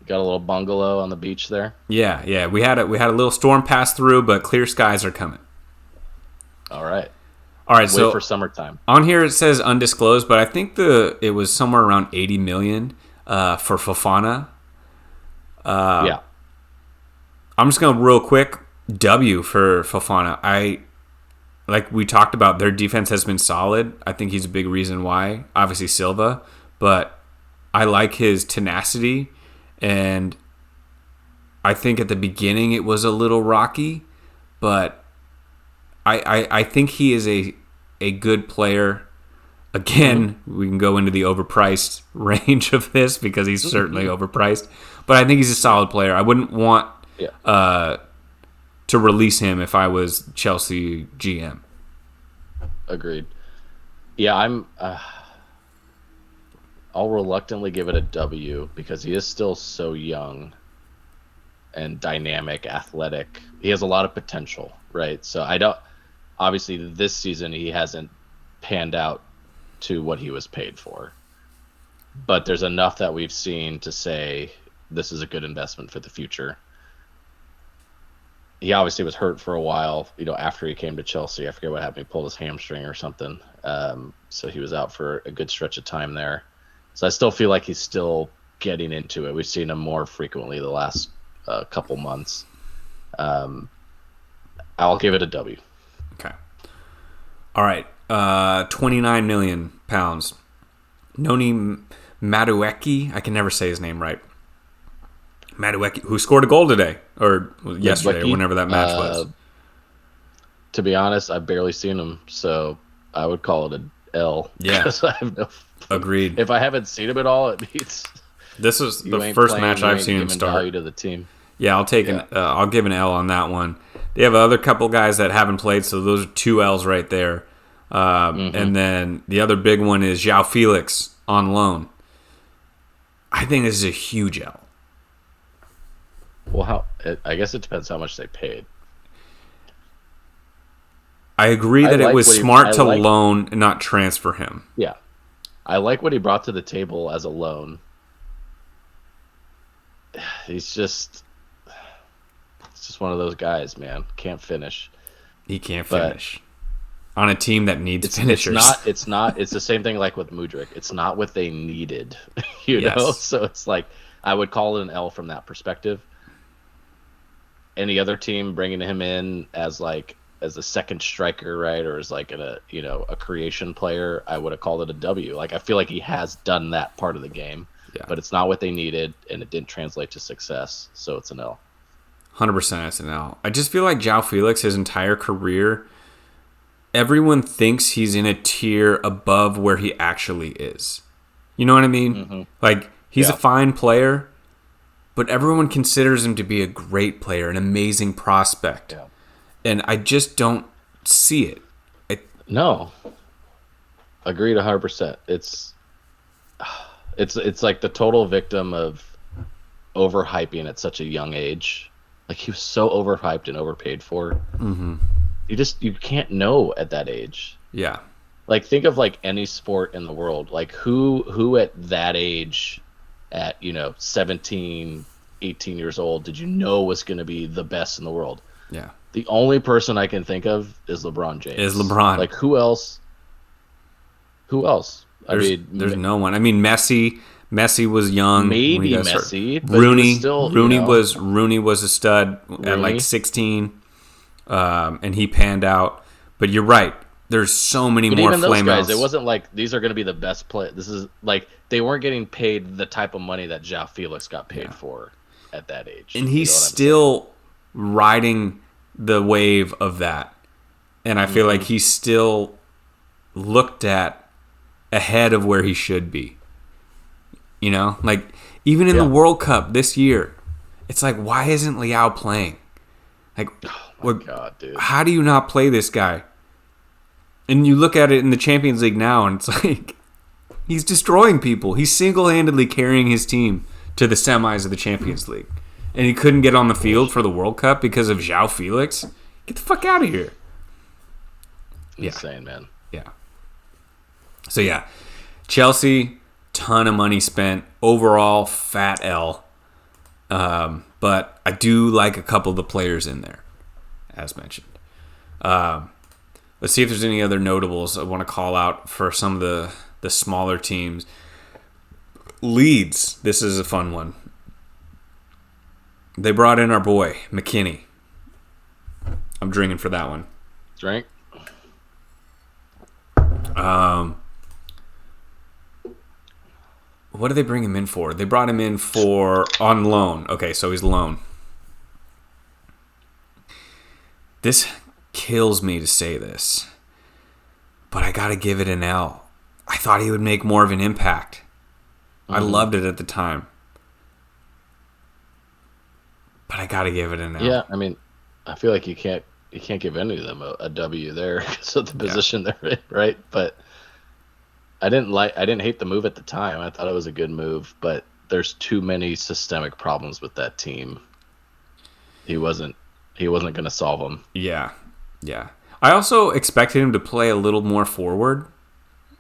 Got a little bungalow on the beach there. Yeah. We had a little storm pass through, but clear skies are coming. All right. Wait so for summertime. On here it says undisclosed, but I think it was somewhere around 80 million for Fofana. Yeah. I'm just gonna real quick W for Fofana. Like we talked about, their defense has been solid. I think he's a big reason why. Obviously Silva, but I like his tenacity. And I think at the beginning it was a little rocky, but I think he is a good player. Again, we can go into the overpriced range of this because he's certainly overpriced, but I think he's a solid player. I wouldn't want to release him if I was Chelsea GM. Agreed. Yeah, I'll reluctantly give it a W because he is still so young and dynamic, athletic. He has a lot of potential, right? So I don't. Obviously, this season he hasn't panned out to what he was paid for, but there's enough that we've seen to say this is a good investment for the future. He obviously was hurt for a while, after he came to Chelsea. I forget what happened. He pulled his hamstring or something. So he was out for a good stretch of time there. So I still feel like he's still getting into it. We've seen him more frequently the last couple months. I'll give it a W. Okay. All right. 29 million pounds. Noni Madueke. I can never say his name right. Madueke, who scored a goal today or yesterday, or whenever that match was. To be honest, I've barely seen him, so I would call it an L. Yeah, I have no. Agreed. If I haven't seen him at all, it means this is the first match I've seen him start. Value to the team. Yeah, I'll give an L on that one. They have other couple guys that haven't played, so those are 2 L's right there. And then the other big one is João Felix on loan. I think this is a huge L. Well, I guess it depends how much they paid. I agree that it was smart to loan and not transfer him. Yeah. I like what he brought to the table as a loan. It's just one of those guys, man. Can't finish. He can't finish. On a team that needs finishers. It's the same thing like with Mudryk. It's not what they needed, know? So it's like, I would call it an L from that perspective. Any other team bringing him in as a second striker, right, or as like a creation player, I would have called it a W. Like, I feel like he has done that part of the game, but it's not what they needed, and it didn't translate to success, so it's an L. 100% it's an L. I just feel like João Felix, his entire career, everyone thinks he's in a tier above where he actually is. You know what I mean? Mm-hmm. Like, he's a fine player, but everyone considers him to be a great player, an amazing prospect. Yeah. And I just don't see it. No. Agreed 100%. It's like the total victim of overhyping at such a young age. Like, he was so overhyped and overpaid for. Mm-hmm. You can't know at that age. Yeah. Like, think of like any sport in the world. Like, who at that age, at 17, 18 years old, did you know was going to be the best in the world? Yeah. The only person I can think of is LeBron James. Like, who else? There's no one. I mean, Messi was young. Maybe Messi. Rooney was a stud at like 16, and he panned out. But you're right. There's so many more even those guys, flameouts. It wasn't like these are going to be the best play. This is like they weren't getting paid the type of money that João Felix got paid for at that age. And he's still riding the wave of that. And I feel like he's still looked at ahead of where he should be. Like, even in the World Cup this year, it's like, why isn't Leao playing? Like, oh my God, dude. How do you not play this guy? And you look at it in the Champions League now, and it's like, he's destroying people. He's single-handedly carrying his team to the semis of the Champions League. And he couldn't get on the field for the World Cup because of João Felix? Get the fuck out of here. Insane, man. Yeah. So, Chelsea, ton of money spent. Overall, fat L. But I do like a couple of the players in there, as mentioned. Let's see if there's any other notables I want to call out for some of the smaller teams. Leeds, this is a fun one. They brought in our boy, McKinney. I'm drinking for that one. Drink. What did they bring him in for? They brought him in on loan. Okay, so he's loan. This kills me to say this, but I gotta give it an L. I thought he would make more of an impact. I loved it at the time, but I gotta give it an L. Yeah, I mean, I feel like you can't give any of them a W there because of the position they're in, right? But I didn't hate the move at the time. I thought it was a good move, but there's too many systemic problems with that team. He wasn't going to solve them. Yeah. Yeah. I also expected him to play a little more forward.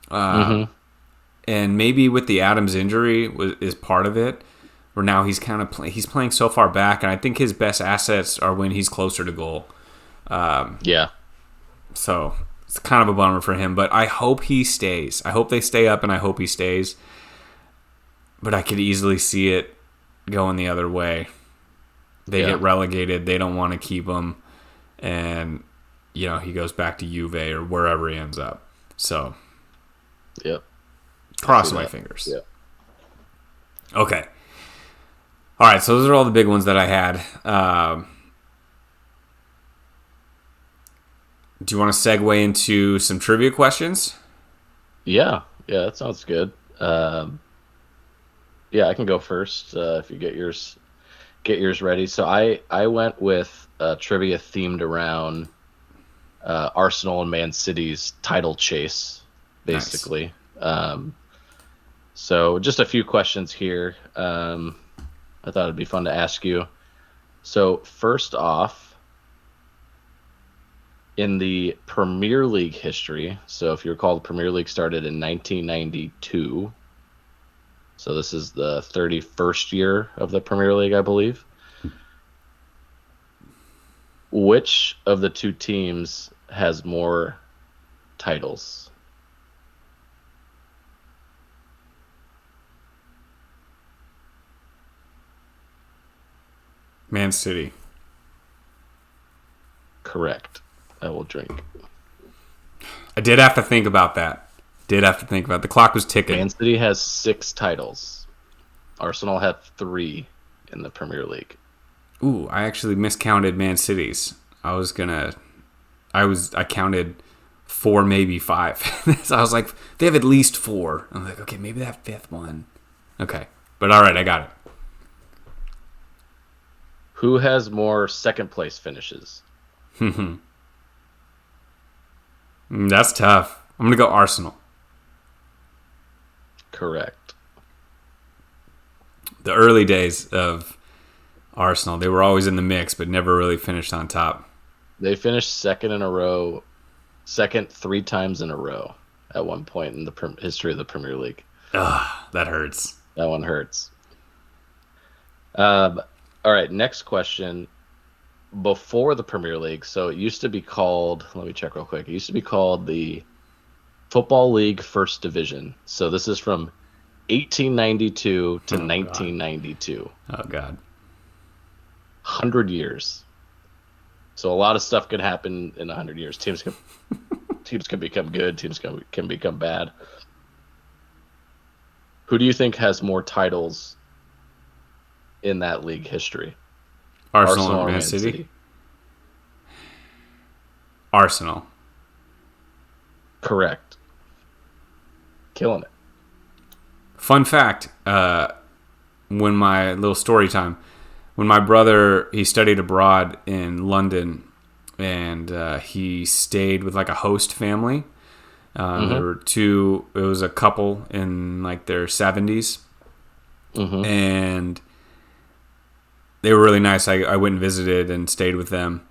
Mm-hmm. And maybe with the Adams injury is part of it, where now he's kind of he's playing so far back, and I think his best assets are when he's closer to goal. Yeah. So it's kind of a bummer for him, but I hope he stays. I hope they stay up, and I hope he stays. But I could easily see it going the other way. They get relegated. They don't want to keep him, and he goes back to Juve or wherever he ends up. So, yep. Cross my fingers. Yeah. Okay. All right, so those are all the big ones that I had. Do you want to segue into some trivia questions? Yeah, that sounds good. Yeah, I can go first if you get yours ready. So I went with trivia themed around Arsenal and Man City's title chase, basically. Nice. So just a few questions here. I thought it'd be fun to ask you. So first off, in the Premier League history, so if you recall, the Premier League started in 1992. So this is the 31st year of the Premier League, I believe. Which of the two teams has more titles? Man City. Correct. I will drink. I did have to think about that. The clock was ticking. Man City has 6 titles. Arsenal had 3 in the Premier League. Ooh, I actually miscounted Man City's. I counted 4, maybe 5. So I was like, they have at least 4. I'm like, okay, maybe that 5th one. Okay, but all right, I got it. Who has more second place finishes? That's tough. I'm going to go Arsenal. Correct. The early days of Arsenal, they were always in the mix, but never really finished on top. They finished second 3 times in a row at one point in the history of the Premier League. Ugh, that hurts. That one hurts. All right, next question. Before the Premier League, so it used to be called, let me check real quick. It used to be called the Football League First Division. So this is from 1892 to 1992. Oh, God. 100 years. So a lot of stuff could happen in 100 years. Teams can become good. Teams can become bad. Who do you think has more titles in that league history? Arsenal or Man City? Arsenal. Correct. Killing it. Fun fact, when my little story time, when my brother, he studied abroad in London, and he stayed with like a host family. There were it was a couple in like their 70s. And they were really nice. I went and visited and stayed with them.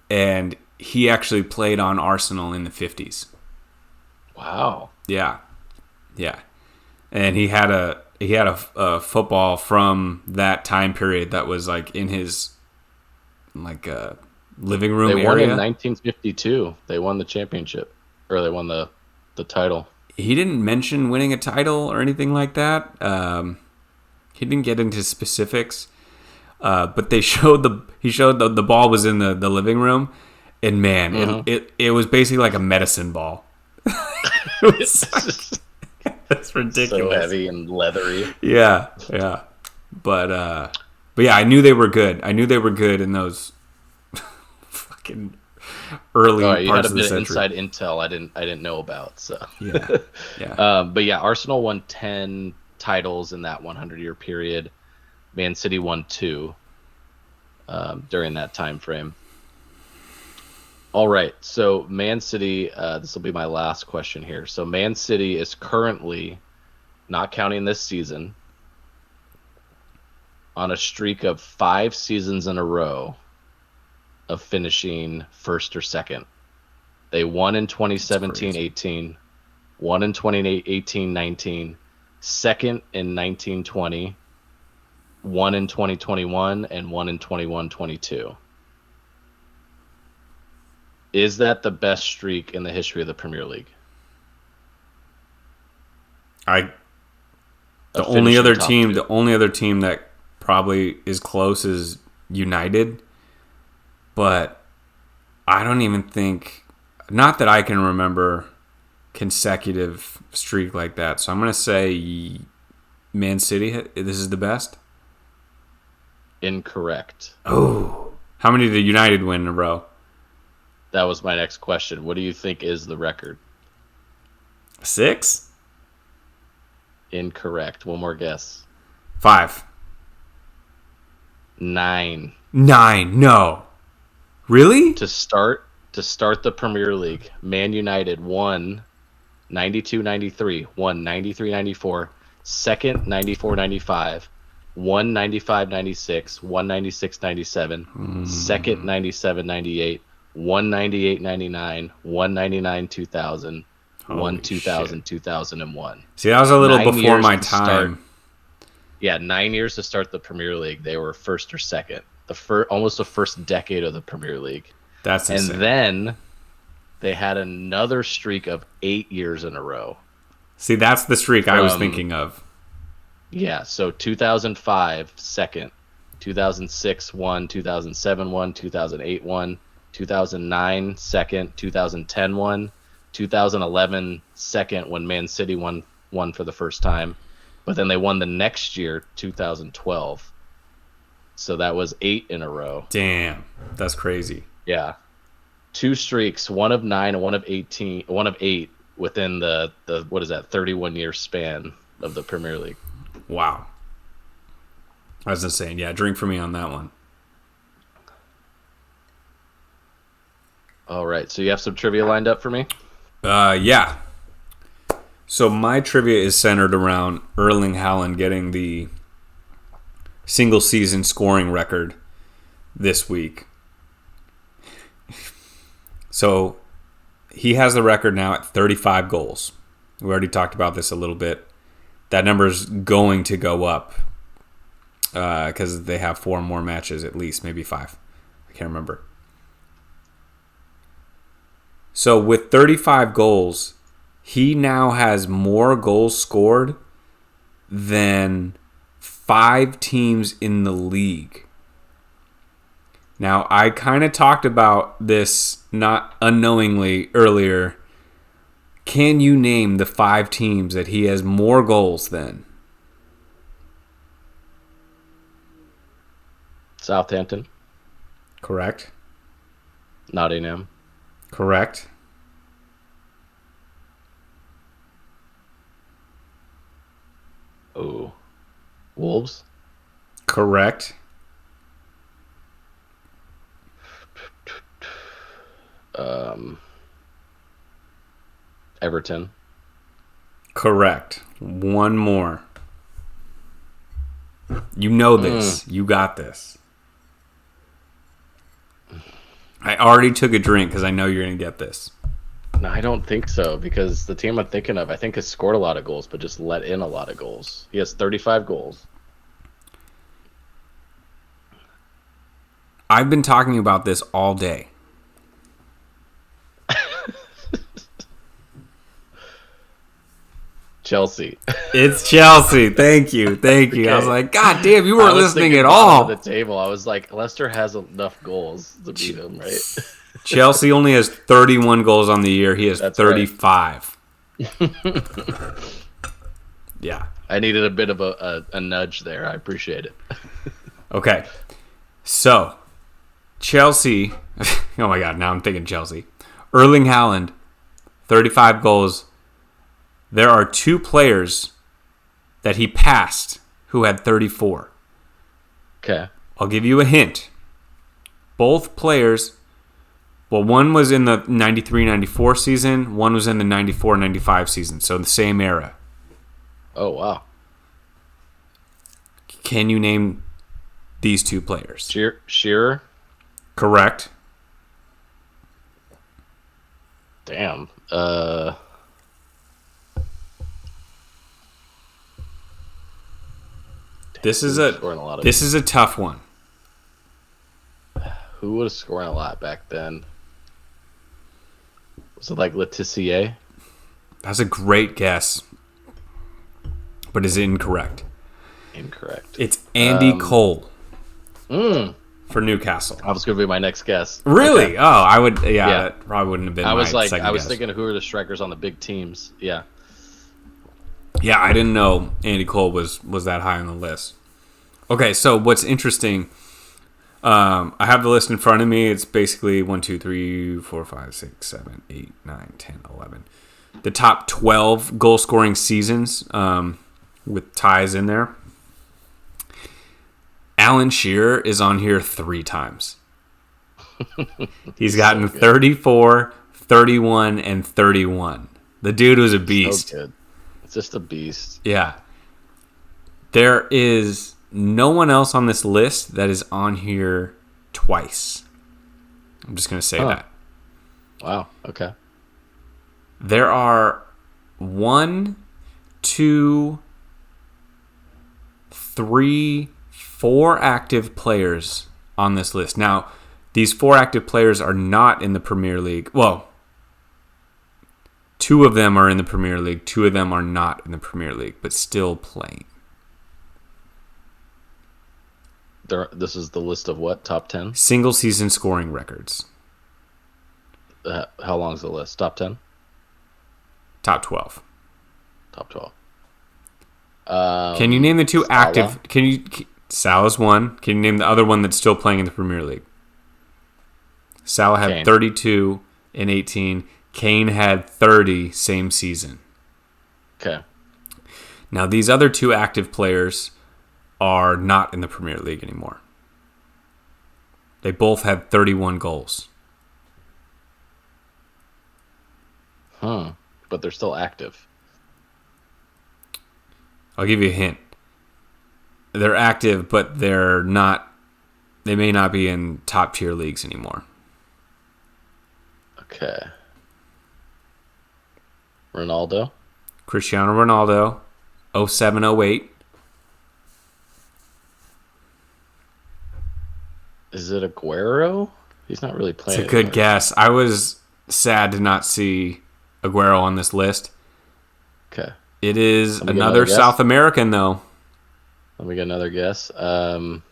And he actually played on Arsenal in the 50s. Wow. Yeah. And he had a football from that time period that was like in his like living room area. They won in 1952. They won the championship, or they won the title. He didn't mention winning a title or anything like that. He didn't get into specifics, but he showed the ball was in the living room, and man, it was basically like a medicine ball. It's ridiculous. So heavy and leathery. Yeah. But yeah, I knew they were good. In those fucking early parts of the century. Inside intel I didn't know about. So yeah. But yeah, Arsenal won 10 titles in that 100-year period. Man City won 2 during that time frame. All right, so Man City, this will be my last question here. So Man City is currently, not counting this season, on a streak of 5 seasons in a row of finishing first or second. They won in 2017-18, won in 2018-19, second in 19-20, won in 2021, and won in 21-22. Is that the best streak in the history of the Premier League? The only other team that probably is close is United, but I don't even think, not that I can remember consecutive streak like that. So I'm going to say Man City, this is the best. Incorrect. Oh, how many did United win in a row? That was my next question. What do you think is the record? 6? Incorrect. One more guess. 5. 9. 9. No. Really? To start the Premier League, Man United won 92-93, won 93-94, second 94-95, won 95-96, won 96-97, second 97-98, won 98-99, won 99-2000, won 2000-2001. See, that was a little before my time. 9 years to start the Premier League. They were first or second. Almost the first decade of the Premier League. That's insane. And then they had another streak of 8 years in a row. See, that's the streak I was thinking of. Yeah, so 2005, second. 2006, won. 2007, won. 2008, won. 2009, second. 2010, won. 2011, second, when Man City won for the first time. But then they won the next year, 2012. So that was 8 in a row. Damn, that's crazy. Yeah. 2 streaks, one of 9 and one of 8 within the what is that, 31-year span of the Premier League. Wow. I was just saying, yeah, drink for me on that one. All right, so you have some trivia lined up for me? Yeah. So my trivia is centered around Erling Haaland getting the single season scoring record this week. So he has the record now at 35 goals. We already talked about this a little bit. That number is going to go up because they have 4 more matches at least, maybe 5. I can't remember. So with 35 goals, he now has more goals scored than 5 teams in the league. Now, I kind of talked about this not unknowingly earlier. Can you name the 5 teams that he has more goals than? Southampton. Correct. Nottingham. Correct. Oh. Wolves. Correct. Everton. Correct. One more. You know this. You got this. I already took a drink because I know you're going to get this. No, I don't think so, because the team I'm thinking of, I think, has scored a lot of goals, but just let in a lot of goals. He has 35 goals. I've been talking about this all day. Chelsea. It's Chelsea. Thank you. Okay. I was like, God damn, you weren't listening at all. all. At the table, I was like, Leicester has enough goals to beat him, right? Chelsea only has 31 goals on the year. He has 35. Right. Yeah. I needed a bit of a nudge there. I appreciate it. Okay. So, Chelsea. Oh my God, now I'm thinking Chelsea. Erling Haaland, 35 goals. There are 2 players that he passed who had 34. Okay. I'll give you a hint. Both players, well, one was in the 93-94 season, one was in the 94-95 season, so the same era. Oh, wow. Can you name these 2 players? Shearer? Correct. Damn. This is scoring a lot of. this is a tough one. Who was scoring a lot back then? Was it like Letitia? That's a great guess, but is incorrect. Incorrect. It's Andy Cole For Newcastle. That was going to be my next guess. Really? Okay. Oh, I would. Yeah, that probably wouldn't have been. I was my like, second I was guess. thinking, who are the strikers on the big teams? Yeah. Yeah, I didn't know Andy Cole was that high on the list. Okay, so what's interesting, I have the list in front of me. It's basically 1, 2, 3, 4, 5, 6, 7, 8, 9, 10, 11. The top 12 goal-scoring seasons with ties in there. Alan Shearer is on here 3 times. He's gotten 34, 31, and 31. The dude was a beast. So good. It's just a beast. Yeah. There is no one else on this list that is on here twice. I'm just going to say that. Wow. Okay. There are 1, 2, 3, 4 active players on this list. Now, these 4 active players are not in the Premier League. Well, 2 of them are in the Premier League. 2 of them are not in the Premier League, but still playing. This is the list of what? Top 10? Single season scoring records. How long is the list? Top 10? Top 12. Top 12. Can you name the 2 Salah? active? Salah's one. Can you name the other one that's still playing in the Premier League? Salah had Kane. 32 in 18. Kane had 30 same season. Okay. Now, these other 2 active players are not in the Premier League anymore. They both had 31 goals. But they're still active. I'll give you a hint. They're active, but they're not. They may not be in top tier leagues anymore. Okay. Ronaldo? Cristiano Ronaldo, 07-08. Is it Aguero? He's not really playing. It's a good anymore. guess. I was sad to not see Aguero on this list. Okay. It is Let me get another another guess. South American, though. Let me get another guess. Come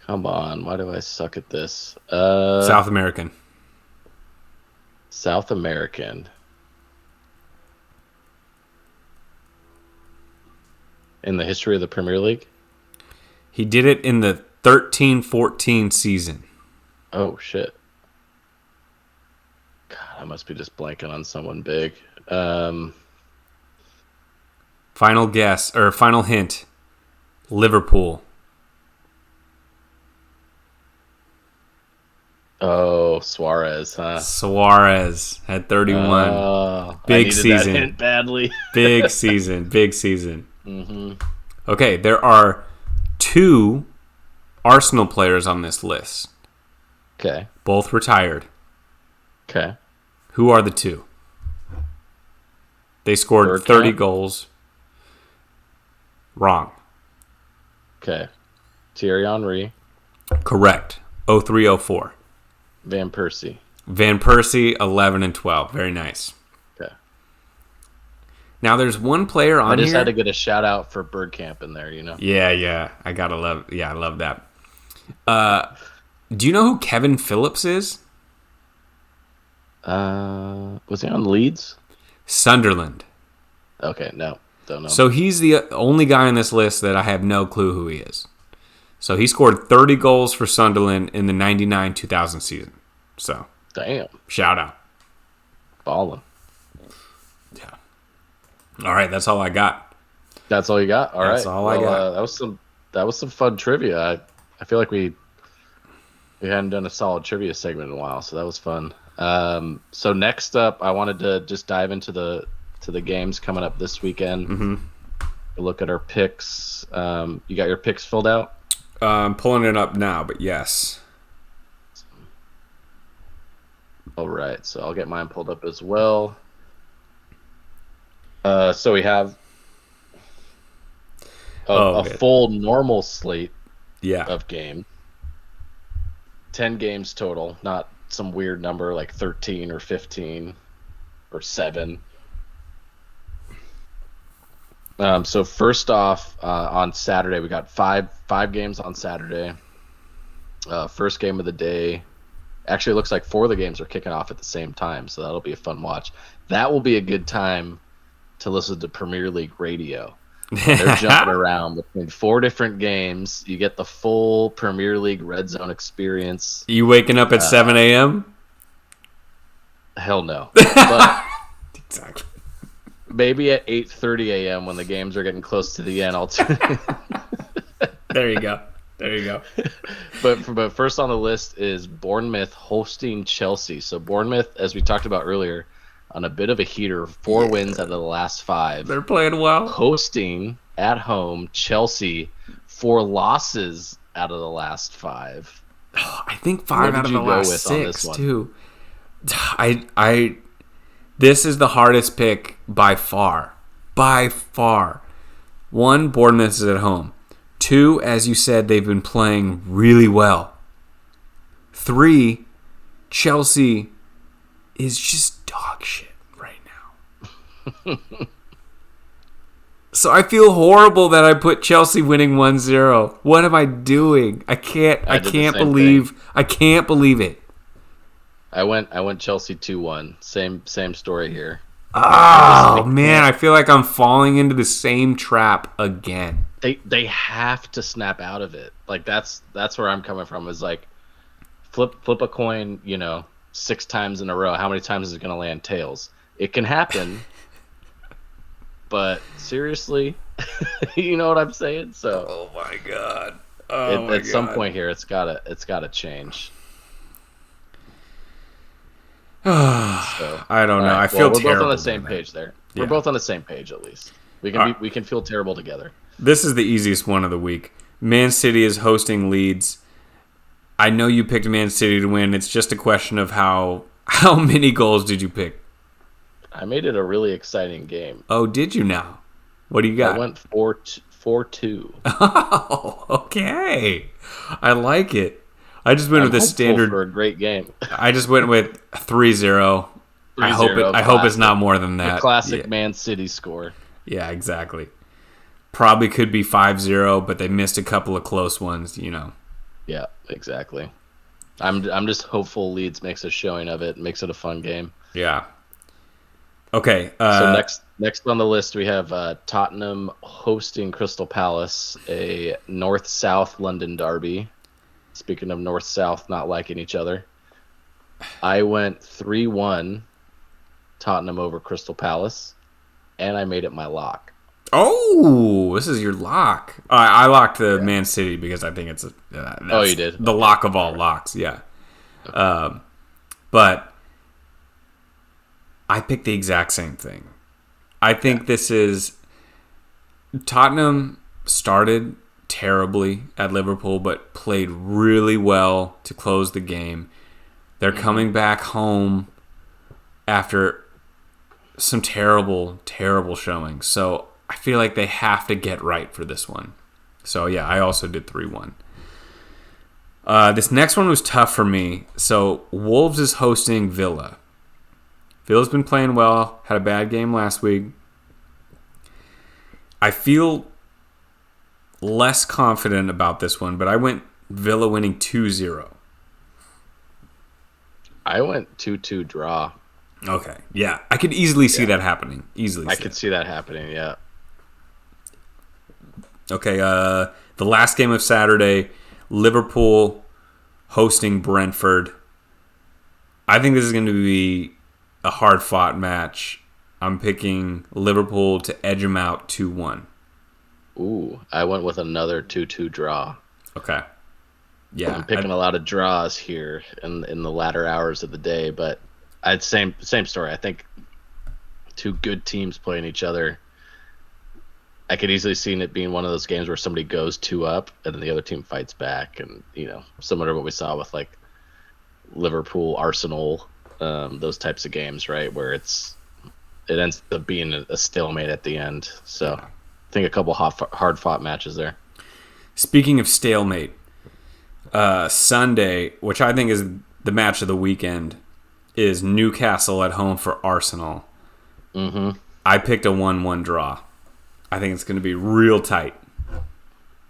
on. Why do I suck at this? South American. South American. In the history of the Premier League? He did it in the 13-14 season. Oh, shit. God, I must be just blanking on someone big. Final guess, or final hint. Liverpool. Oh, Suarez, huh? Suarez had 31. I Big needed season. that hint badly. Big season. Big season. Mm-hmm. Okay, there are 2 Arsenal players on this list. Okay. Both retired. Okay. Who are the 2? They scored Bergkamp? 30 goals. Wrong. Okay. Thierry Henry. Correct. 03-04. Van Persie. Van Persie, 11 and 12. Very nice. Okay. Now, there's one player on I just here. had to get a shout out for Bergkamp in there, you know? Yeah. I love that. Do you know who Kevin Phillips is? Was he on Leeds? Sunderland. Okay, no. Don't know. So he's the only guy on this list that I have no clue who he is. So he scored 30 goals for Sunderland in the 99-2000 season. So, Damn. shout out. Ballin'. Yeah. All right, that's all I got. That's all you got? All right. That's all I got. That was some fun trivia. I feel like we hadn't done a solid trivia segment in a while, so that was fun. So next up, I wanted to just dive into the games coming up this weekend. Mm-hmm. Look at our picks. You got your picks filled out? I'm pulling it up now, but yes. All right, so I'll get mine pulled up as well. So we have Oh a man. full normal slate Yeah. of games. 10 games total, not some weird number like 13 or 15 or 7. So first off, on Saturday we got five games on Saturday. First game of the day. Actually, it looks like 4 of the games are kicking off at the same time, so that'll be a fun watch. That will be a good time to listen to Premier League radio. They're jumping around between 4 different games. You get the full Premier League red zone experience. You waking up at 7 a.m.? Hell no. But Exactly. maybe at 8:30 a.m. when the games are getting close to the end, I'll tune in. There you go. There you go. But first on the list is Bournemouth hosting Chelsea. So Bournemouth, as we talked about earlier, on a bit of a heater, 4 wins out of the last 5. They're playing well. Hosting at home Chelsea, 4 losses out of the last 5. I think 5 out of the last 6 one? too. This is the hardest pick by far. By far. 1, Bournemouth is at home. 2, as you said, they've been playing really well. 3, Chelsea is just dog shit right now. So I feel horrible that I put Chelsea winning 1-0. What am I doing? I can't believe it. I went Chelsea 2-1. Same story here. Oh man, I feel like I'm falling into the same trap again. They have to snap out of it. Like that's where I'm coming from. Is like flip a coin, 6 times in a row. How many times is it going to land tails? It can happen. But seriously, you know what I'm saying? So Oh my god. At some point here, it's gotta change. So, I don't know. right. I feel we're terrible. both on the same page there. Yeah. We're both on the same page at least. We can feel terrible together. This is the easiest one of the week. Man City is hosting Leeds. I know you picked Man City to win. It's just a question of how many goals did you pick? I made it a really exciting game. Oh, did you now? What do you got? I went 4-2. Oh, okay. I like it. I just went with the standard for a great game. I just went with 3-0. I hope it's not more than that. The classic Man City score. Yeah, exactly. Probably could be 5-0, but they missed a couple of close ones, Yeah, exactly. I'm just hopeful Leeds makes a showing of it, makes it a fun game. Yeah. Okay. So next on the list we have Tottenham hosting Crystal Palace, a north-south London derby. Speaking of north-south not liking each other, I went 3-1 Tottenham over Crystal Palace, and I made it my lock. Oh, this is your lock. I locked the Man City because I think it's you did? The lock of all locks, yeah. Okay. But I picked the exact same thing. I think this is Tottenham started terribly at Liverpool, but played really well to close the game. They're coming back home after some terrible, terrible showing. So I feel like they have to get right for this one. So yeah, I also did 3-1. This next one was tough for me. So Wolves is hosting Villa. Villa's been playing well, had a bad game last week. I feel less confident about this one, but I went Villa winning 2-0. I went 2-2 draw. Okay, yeah. I could easily see that happening. I could see that happening, yeah. Okay, the last game of Saturday, Liverpool hosting Brentford. I think this is going to be a hard-fought match. I'm picking Liverpool to edge them out 2-1. Ooh, I went with another 2-2 draw. Okay. Yeah. I'm picking a lot of draws here in the latter hours of the day, but I'd same story. I think 2 good teams playing each other. I could easily see it being one of those games where somebody goes 2 up and then the other team fights back, and similar to what we saw with like Liverpool, Arsenal those types of games, right? Where it ends up being a stalemate at the end. So I think a couple hard fought matches there. Speaking of stalemate, Sunday, which I think is the match of the weekend, is Newcastle at home for Arsenal. Mm-hmm. I picked a 1-1 draw. I think it's going to be real tight.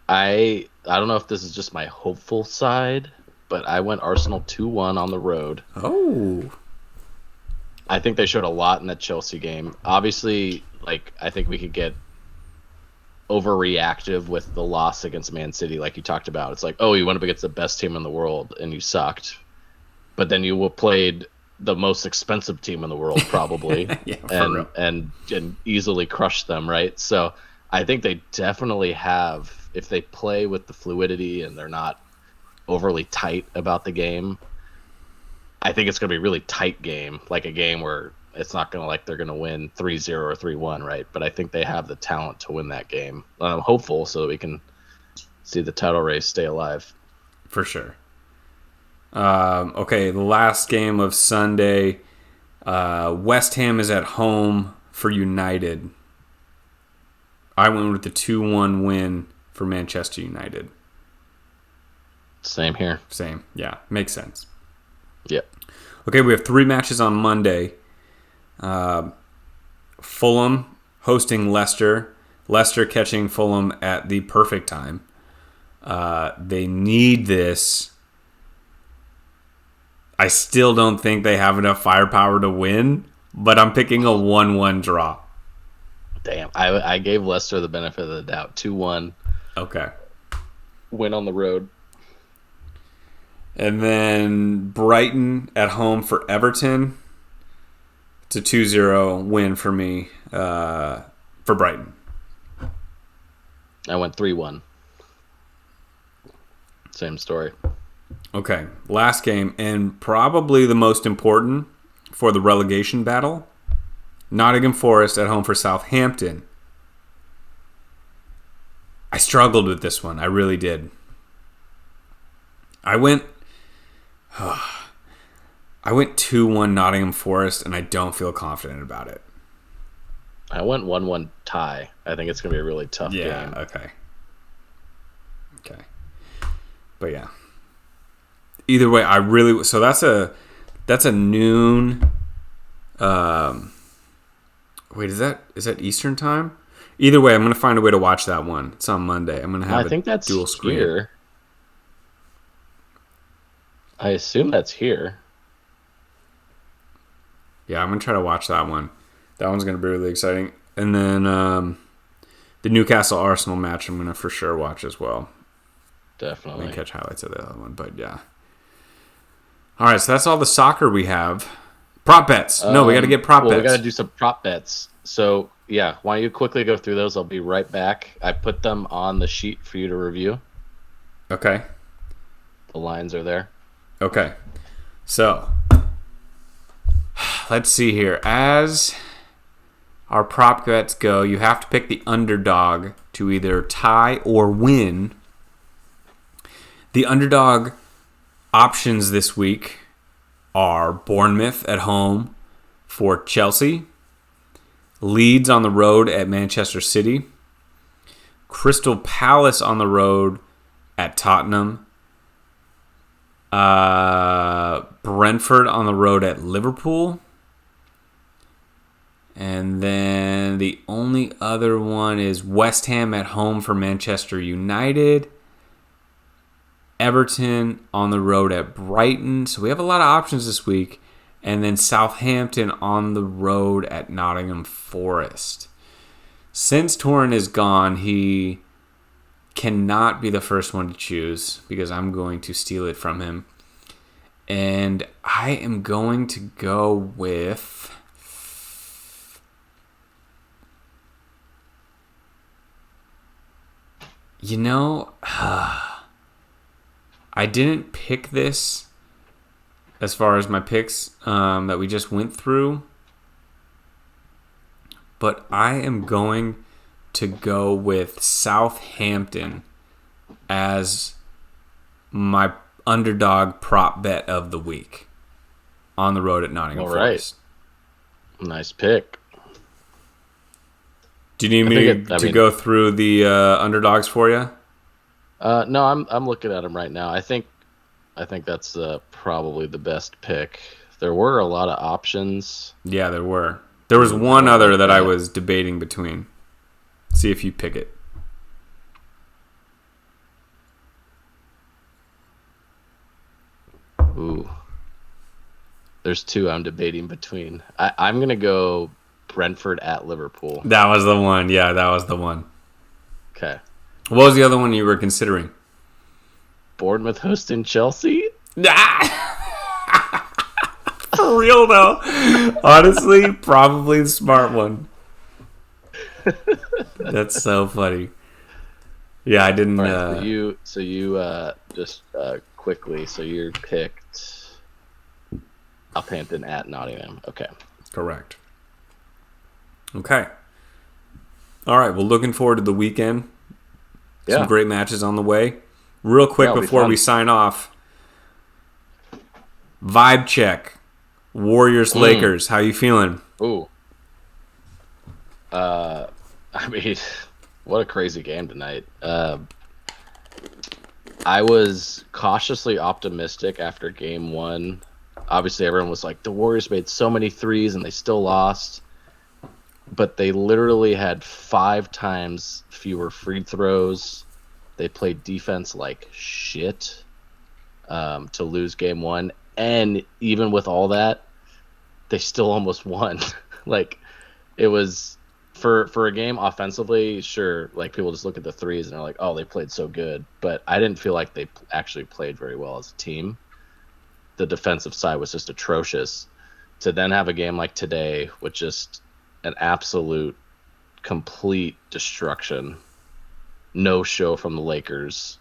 I don't know if this is just my hopeful side, but I went Arsenal 2-1 on the road. Oh. I think they showed a lot in that Chelsea game. Obviously, I think we could get overreactive with the loss against Man City, like you talked about. It's like, oh, you went up against the best team in the world and you sucked. But then you played the most expensive team in the world, probably, yeah, and easily crushed them, right? So I think they definitely have, if they play with the fluidity and they're not overly tight about the game, I think it's going to be a really tight game, like a game where it's not going to they're going to win 3-0 or 3-1, right? But I think they have the talent to win that game. I'm hopeful so that we can see the title race stay alive. For sure. Okay, the last game of Sunday, West Ham is at home for United. I went with the 2-1 win for Manchester United. Same here. Same. Yeah, makes sense. Yep. Okay, we have 3 matches on Monday. Fulham hosting Leicester. Leicester catching Fulham at the perfect time. They need this. I still don't think they have enough firepower to win, but I'm picking a 1-1 draw. Damn, I gave Leicester the benefit of the doubt. 2-1. Okay. Win on the road. And then Brighton at home for Everton. It's a 2-0 win for me for Brighton. I went 3-1. Same story. Okay, last game, and probably the most important for the relegation battle. Nottingham Forest at home for Southampton. I struggled with this one. I really did. I went 2-1 Nottingham Forest, and I don't feel confident about it. I went 1-1 tie. I think it's going to be a really tough game. Yeah, okay. But yeah. Either way, so that's a noon. Wait, is that Eastern time? Either way, I'm gonna find a way to watch that one. It's on Monday. I'm gonna have that's dual screen. Here. I assume that's here. Yeah, I'm gonna try to watch that one. That one's gonna be really exciting. And then the Newcastle Arsenal match, I'm gonna for sure watch as well. Definitely. I'm gonna catch highlights of the other one, but yeah. All right, so that's all the soccer we have. Prop bets. No, we got to get prop bets. We got to do some prop bets. So, yeah, why don't you quickly go through those? I'll be right back. I put them on the sheet for you to review. Okay. The lines are there. Okay. So, let's see here. As our prop bets go, you have to pick the underdog to either tie or win. The underdog options this week are Bournemouth at home for Chelsea, Leeds on the road at Manchester City, Crystal Palace on the road at Tottenham, Brentford on the road at Liverpool, and then the only other one is West Ham at home for Manchester United, Everton on the road at Brighton. So we have a lot of options this week. And then Southampton on the road at Nottingham Forest. Since Torrin is gone, he cannot be the first one to choose because I'm going to steal it from him. And I am going to go with... I didn't pick this as far as my picks that we just went through, but I am going to go with Southampton as my underdog prop bet of the week. on the road at Nottingham All right. Forest. Nice pick. Do you need me to go through the underdogs for you? No, I'm looking at them right now. I think that's probably the best pick. There were a lot of options. Yeah, there were. There was one other that I was debating between. See if you pick it. Ooh. There's two I'm debating between. I'm going to go Brentford at Liverpool. That was the one. Yeah, that was the one. Okay. What was the other one you were considering? Bournemouth hosting Chelsea? For real, though. Honestly, probably the smart one. That's so funny. Yeah, I didn't... Right, so you just quickly, so you picked Southampton at Nottingham. Okay. Correct. Okay. All right, well, looking forward to the weekend. Some great matches on the way. Real quick before we sign off, vibe check. Warriors, Lakers. How you feeling? Ooh. I mean, what a crazy game tonight. I was cautiously optimistic after game one. Obviously, everyone was like, the Warriors made so many threes and they still lost. But they literally had 5 times fewer free throws. They played defense like shit to lose game one. And even with all that, they still almost won. Like, it was, for a game offensively, sure, like, people just look at the threes and they're like, oh, they played so good. But I didn't feel like they actually played very well as a team. The defensive side was just atrocious. To then have a game like today with just an absolute, complete destruction. No show from the Lakers.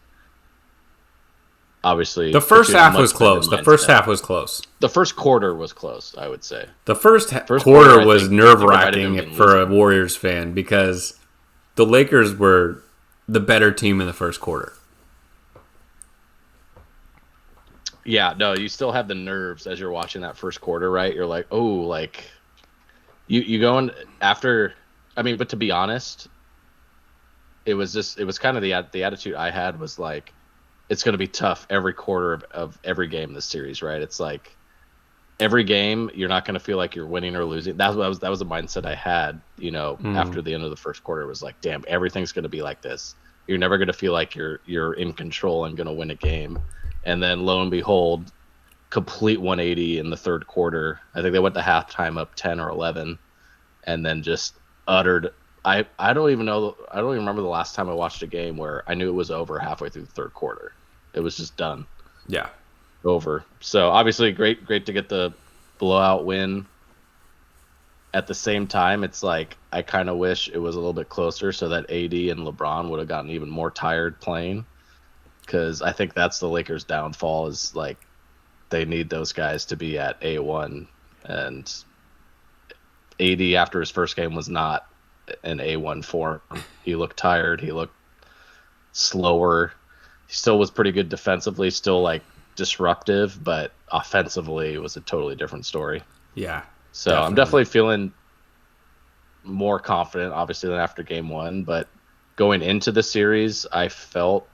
Obviously, the first half was close. The first half was close. The first quarter was close, I would say. The first quarter was nerve-wracking for a Warriors fan because the Lakers were the better team in the first quarter. Yeah, no, you still have the nerves as you're watching that first quarter, right? You're like, oh, like, you going after, I mean, but to be honest, it was kind of the attitude I had was like, it's going to be tough every quarter of every game in this series, right? It's like every game you're not going to feel like you're winning or losing. That was the mindset I had, after the end of the first quarter. It was like, damn, everything's going to be like this. You're never going to feel like you're in control and going to win a game. And then lo and behold, complete 180 in the third quarter. I think they went to halftime up 10 or 11 and then just uttered. I don't even remember the last time I watched a game where I knew it was over halfway through the third quarter. It was just done. Yeah. Over. So obviously great to get the blowout win. At the same time, it's like I kind of wish it was a little bit closer so that AD and LeBron would have gotten even more tired playing. Because I think that's the Lakers' downfall is like they need those guys to be at A1. And AD after his first game was not in A1 form. He looked tired. He looked slower. He still was pretty good defensively, still like disruptive, but offensively it was a totally different story. Yeah. So definitely. I'm definitely feeling more confident, obviously, than after game one. But going into the series, I felt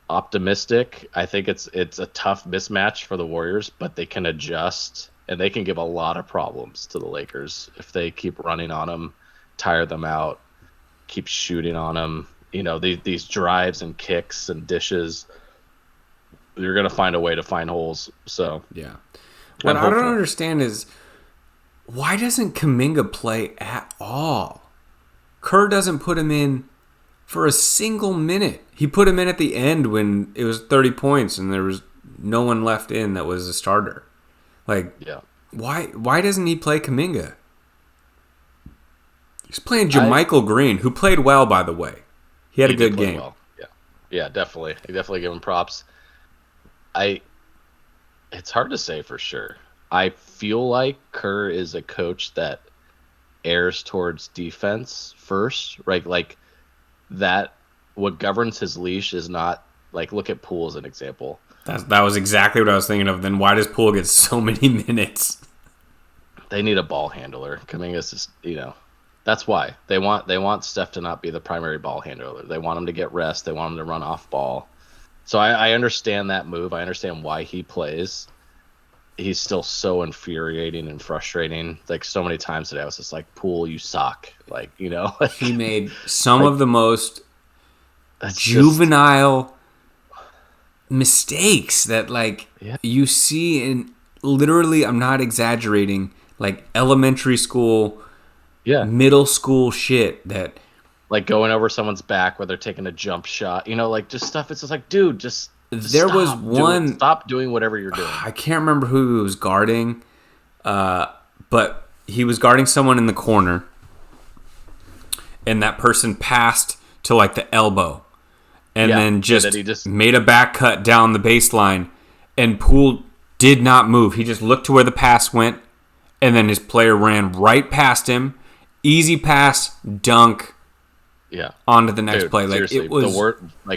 optimistic. I think it's a tough mismatch for the Warriors, but they can adjust and they can give a lot of problems to the Lakers if they keep running on them, tire them out, keep shooting on them. These drives and kicks and dishes, you're going to find a way to find holes. So yeah. What I don't understand is why doesn't Kuminga play at all? Kerr doesn't put him in for a single minute. He put him in at the end when it was 30 points and there was no one left in that was a starter. Like, yeah. Why doesn't he play Kuminga? He's playing Jermichael Green, who played well, by the way. He had a good game. Well. Yeah, definitely. I definitely give him props. It's hard to say for sure. I feel like Kerr is a coach that errs towards defense first, right? Like that. What governs his leash is not like, look at Poole as an example. That was exactly what I was thinking of. Then why does Poole get so many minutes? They need a ball handler. Kuminga's just, that's why they want Steph to not be the primary ball handler. They want him to get rest. They want him to run off ball. So I understand that move. I understand why he plays. He's still so infuriating and frustrating. Like so many times today, I was just like, "Poole, you suck." Like he made some of the most juvenile mistakes that you see in literally, I'm not exaggerating, like elementary school, middle school shit that like going over someone's back where they're taking a jump shot, like just stuff. It's just like, dude, just there was one. Stop doing whatever you're doing. I can't remember who he was guarding, but he was guarding someone in the corner, and that person passed to like the elbow. And then just made a back cut down the baseline, and Poole did not move. He just looked to where the pass went, and then his player ran right past him. Easy pass, dunk, onto the next play. Like seriously, it was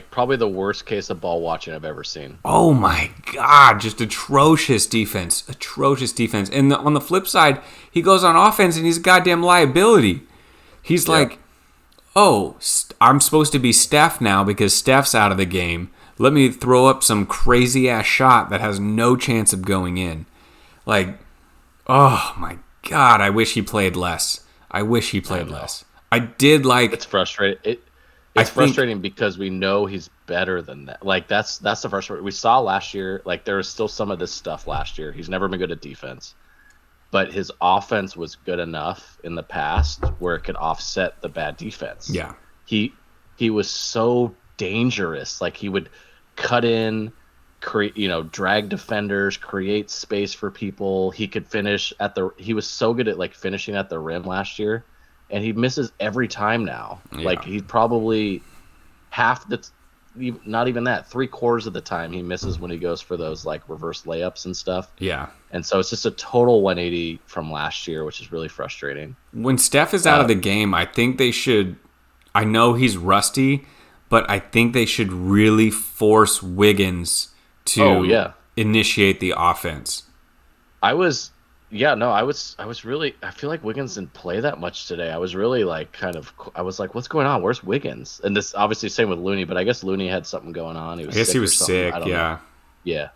probably the worst case of ball watching I've ever seen. Oh my God, just atrocious defense. And on the flip side, he goes on offense and he's a goddamn liability. He's like, oh, I'm supposed to be Steph now because Steph's out of the game. Let me throw up some crazy-ass shot that has no chance of going in. Like, oh, my God, I wish he played less. I did like... It's frustrating. It's frustrating because we know he's better than that. Like, that's the first part. We saw last year, like, there was still some of this stuff last year. He's never been good at defense. But his offense was good enough in the past where it could offset the bad defense. Yeah. He was so dangerous. Like he would cut in, drag defenders, create space for people. He could finish he was so good at like finishing at the rim last year, and he misses every time now. Yeah. Like he probably not even that, 3/4 of the time he misses when he goes for those like reverse layups and stuff. Yeah. And so it's just a total 180 from last year, which is really frustrating. When Steph is out of the game, I think they should, I know he's rusty, but I think they should really force Wiggins to initiate the offense. I feel like Wiggins didn't play that much today. I was really I was like, what's going on? Where's Wiggins? And this obviously same with Looney, but I guess Looney had something going on. I guess he was sick. Yeah. Yeah.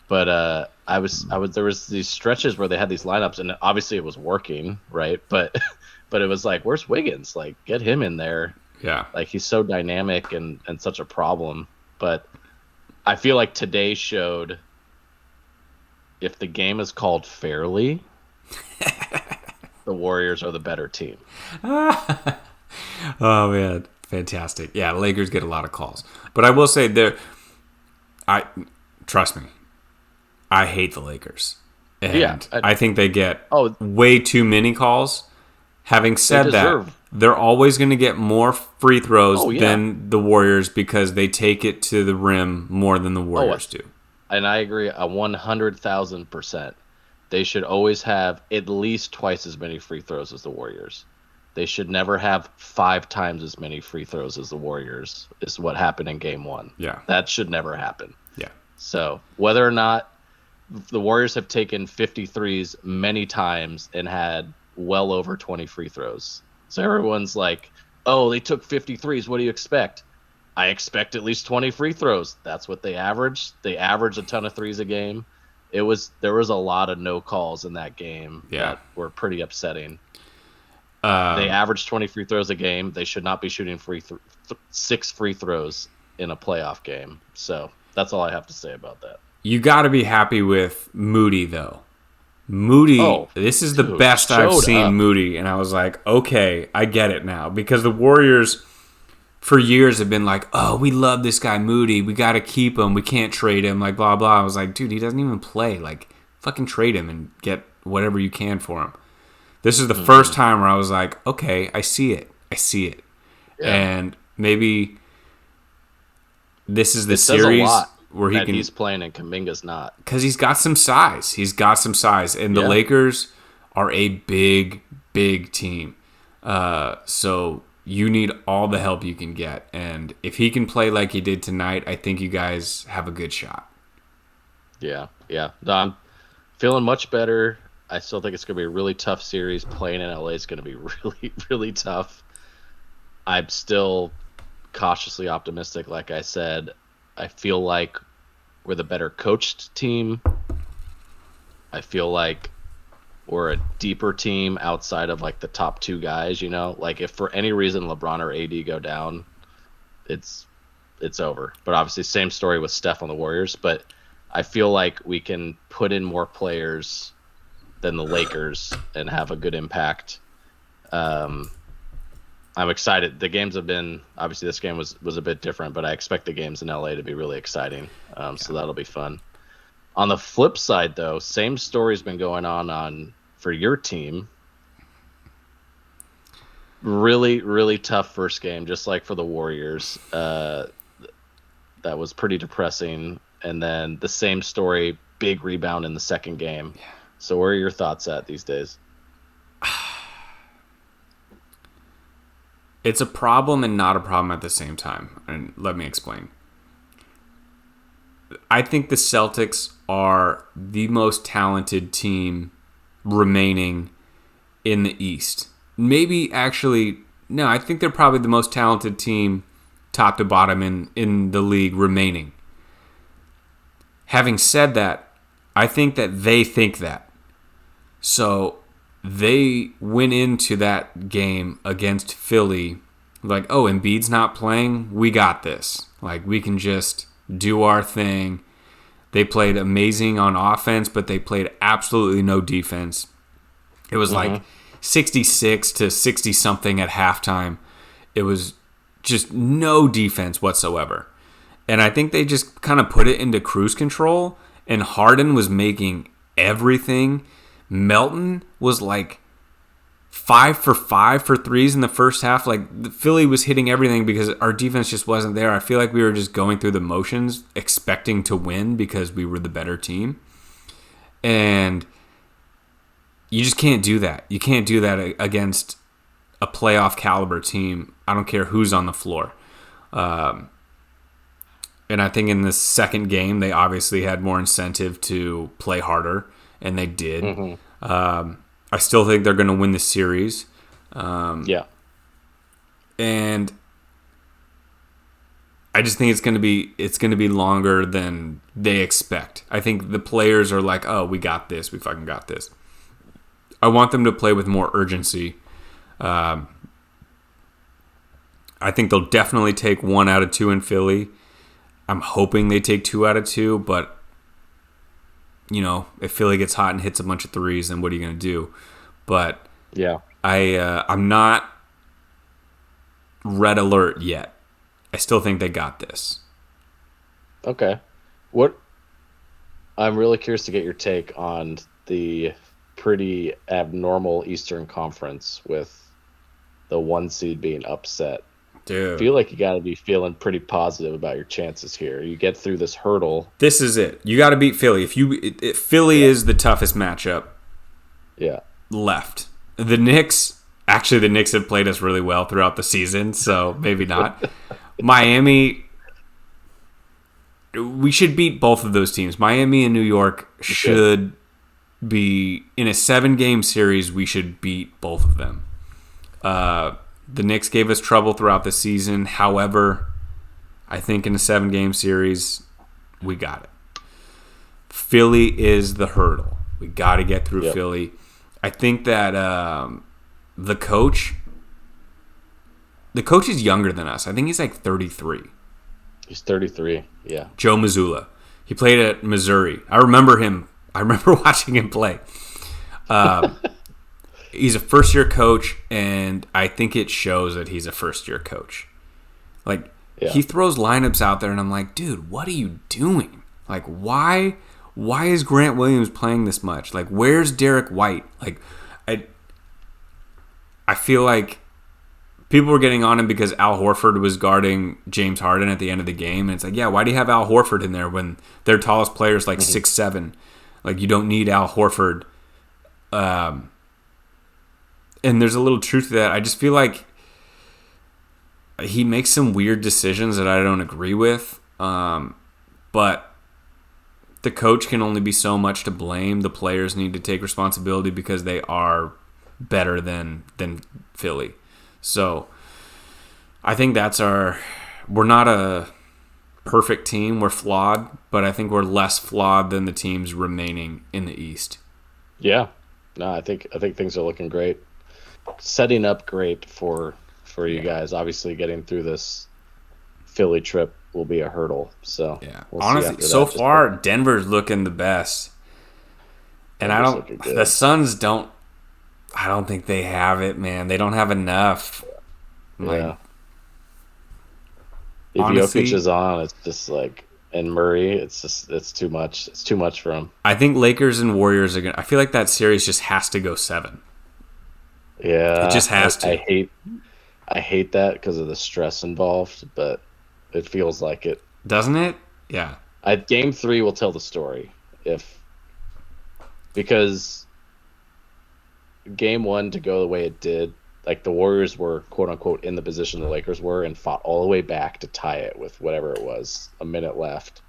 But there was these stretches where they had these lineups and obviously it was working, right? But it was like, where's Wiggins? Like get him in there. Yeah. Like he's so dynamic and such a problem. But I feel like today showed if the game is called fairly, the Warriors are the better team. Oh, man. Fantastic. Yeah, Lakers get a lot of calls. But I will say trust me, I hate the Lakers. And I think they get way too many calls. Having said that, they're always going to get more free throws than the Warriors because they take it to the rim more than the Warriors do. And I agree 100,000%. They should always have at least twice as many free throws as the Warriors. They should never have 5 times as many free throws as the Warriors, is what happened in Game 1. Yeah. That should never happen. Yeah. So whether or not the Warriors have taken 53s many times and had well over 20 free throws. So everyone's like, oh, they took 53s. What do you expect? I expect at least 20 free throws. That's what they averaged. They averaged a ton of threes a game. There was a lot of no calls in that game that were pretty upsetting. They averaged 20 free throws a game. They should not be shooting 6 free throws in a playoff game. So that's all I have to say about that. You got to be happy with Moody, though. Moody, this is the best I've seen Moody. And I was like, okay, I get it now. Because the Warriors for years have been like, oh, we love this guy Moody. We got to keep him. We can't trade him. Like, blah, blah. I was like, dude, he doesn't even play. Like, fucking trade him and get whatever you can for him. This is the first time where I was like, okay, I see it. Yeah. And maybe this is the series where he's playing and Kuminga's not. Because he's got some size. And the Lakers are a big, big team. So you need all the help you can get. And if he can play like he did tonight, I think you guys have a good shot. Yeah. No, I'm feeling much better. I still think it's going to be a really tough series. Playing in LA is going to be really, really tough. I'm still cautiously optimistic. Like I said, I feel like we're the better coached team. I feel like we're a deeper team outside of like the top two guys, you know? Like if for any reason LeBron or AD go down, it's over. But obviously same story with Steph on the Warriors, but I feel like we can put in more players than the Lakers and have a good impact. I'm excited. The games have been, obviously this game was a bit different, but I expect the games in LA to be really exciting. So that'll be fun. On the flip side, though, same story's been going on for your team. Really, really tough first game, just like for the Warriors. That was pretty depressing. And then the same story, big rebound in the second game. Yeah. So where are your thoughts at these days? It's a problem and not a problem at the same time. And let me explain. I think the Celtics are the most talented team remaining in the East. Maybe actually, no, I think they're probably the most talented team top to bottom in the league remaining. Having said that, I think that they think that. So they went into that game against Philly like, oh, Embiid's not playing? We got this. Like, we can just do our thing. They played amazing on offense, but they played absolutely no defense. It was like 66 to 60-something at halftime. It was just no defense whatsoever. And I think they just kind of put it into cruise control, and Harden was making everything. Melton was like 5 for 5 for threes in the first half. Like, Philly was hitting everything because our defense just wasn't there. I feel like we were just going through the motions, expecting to win because we were the better team. And you just can't do that. You can't do that against a playoff caliber team. I don't care who's on the floor. And I think in the second game, they obviously had more incentive to play harder, and they did. I still think they're going to win the series. Yeah. And I just think it's going to be longer than they expect. I think the players are like, oh, we got this. We fucking got this. I want them to play with more urgency. I think they'll definitely take 1 out of 2 in Philly. I'm hoping they take 2 out of 2, but you know, if Philly gets hot and hits a bunch of threes, then what are you going to do? But yeah, I'm not red alert yet. I still think they got this. Okay. I'm really curious to get your take on the pretty abnormal Eastern Conference with the 1 seed being upset. Dude. I feel like you got to be feeling pretty positive about your chances here. You get through this hurdle. This is it. You got to beat Philly. If Philly is the toughest matchup. Yeah. Left. The Knicks have played us really well throughout the season, so maybe not. Miami, we should beat both of those teams. Miami and New York should be in a 7-game series. We should beat both of them. The Knicks gave us trouble throughout the season. However, I think in a 7-game series, we got it. Philly is the hurdle. We got to get through Philly. I think that the coach is younger than us. I think he's like 33. He's 33, yeah. Joe Mazzulla. He played at Missouri. I remember him. I remember watching him play. He's a first-year coach, and I think it shows that he's a first-year coach. Like, he throws lineups out there, and I'm like, dude, what are you doing? Like, why is Grant Williams playing this much? Like, where's Derek White? Like, I feel like people were getting on him because Al Horford was guarding James Harden at the end of the game, and it's like, yeah, why do you have Al Horford in there when their tallest player is like 6'7"? Like, you don't need Al Horford. And there's a little truth to that. I just feel like he makes some weird decisions that I don't agree with. But the coach can only be so much to blame. The players need to take responsibility because they are better than Philly. So I think we're not a perfect team. We're flawed, but I think we're less flawed than the teams remaining in the East. Yeah. No, I think things are looking great. Setting up great for you guys. Obviously, getting through this Philly trip will be a hurdle. So yeah, we'll honestly, so far Denver's looking the best, and the Suns don't. I don't think they have it, man. They don't have enough. Yeah. If honestly, Jokic is on, it's just like, and Murray, it's too much. It's too much for him. I think Lakers and Warriors are gonna. I feel like that series just has to go 7. Yeah, it just has to. I hate that because of the stress involved, but it feels like it. Doesn't it? Yeah. Game 3 will tell the story because Game 1 to go the way it did, like the Warriors were quote unquote in the position the Lakers were and fought all the way back to tie it with whatever it was, a minute left.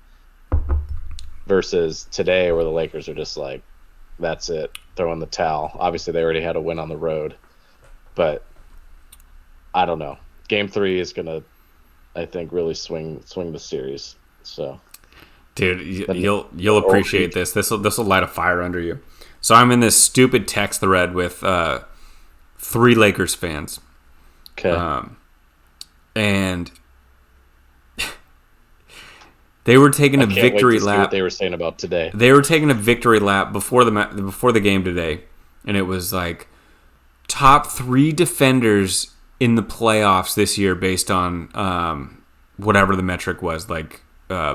Versus today where the Lakers are just like, that's it, throw in the towel. Obviously they already had a win on the road, but I don't know. Game 3 is gonna, I think, really swing the series. So, dude, you'll appreciate this. This will light a fire under you. So I'm in this stupid text thread with 3 Lakers fans. Okay. And they were taking a victory lap. See what they were saying about today. They were taking a victory lap before the game today, and it was like top 3 defenders in the playoffs this year based on whatever the metric was, like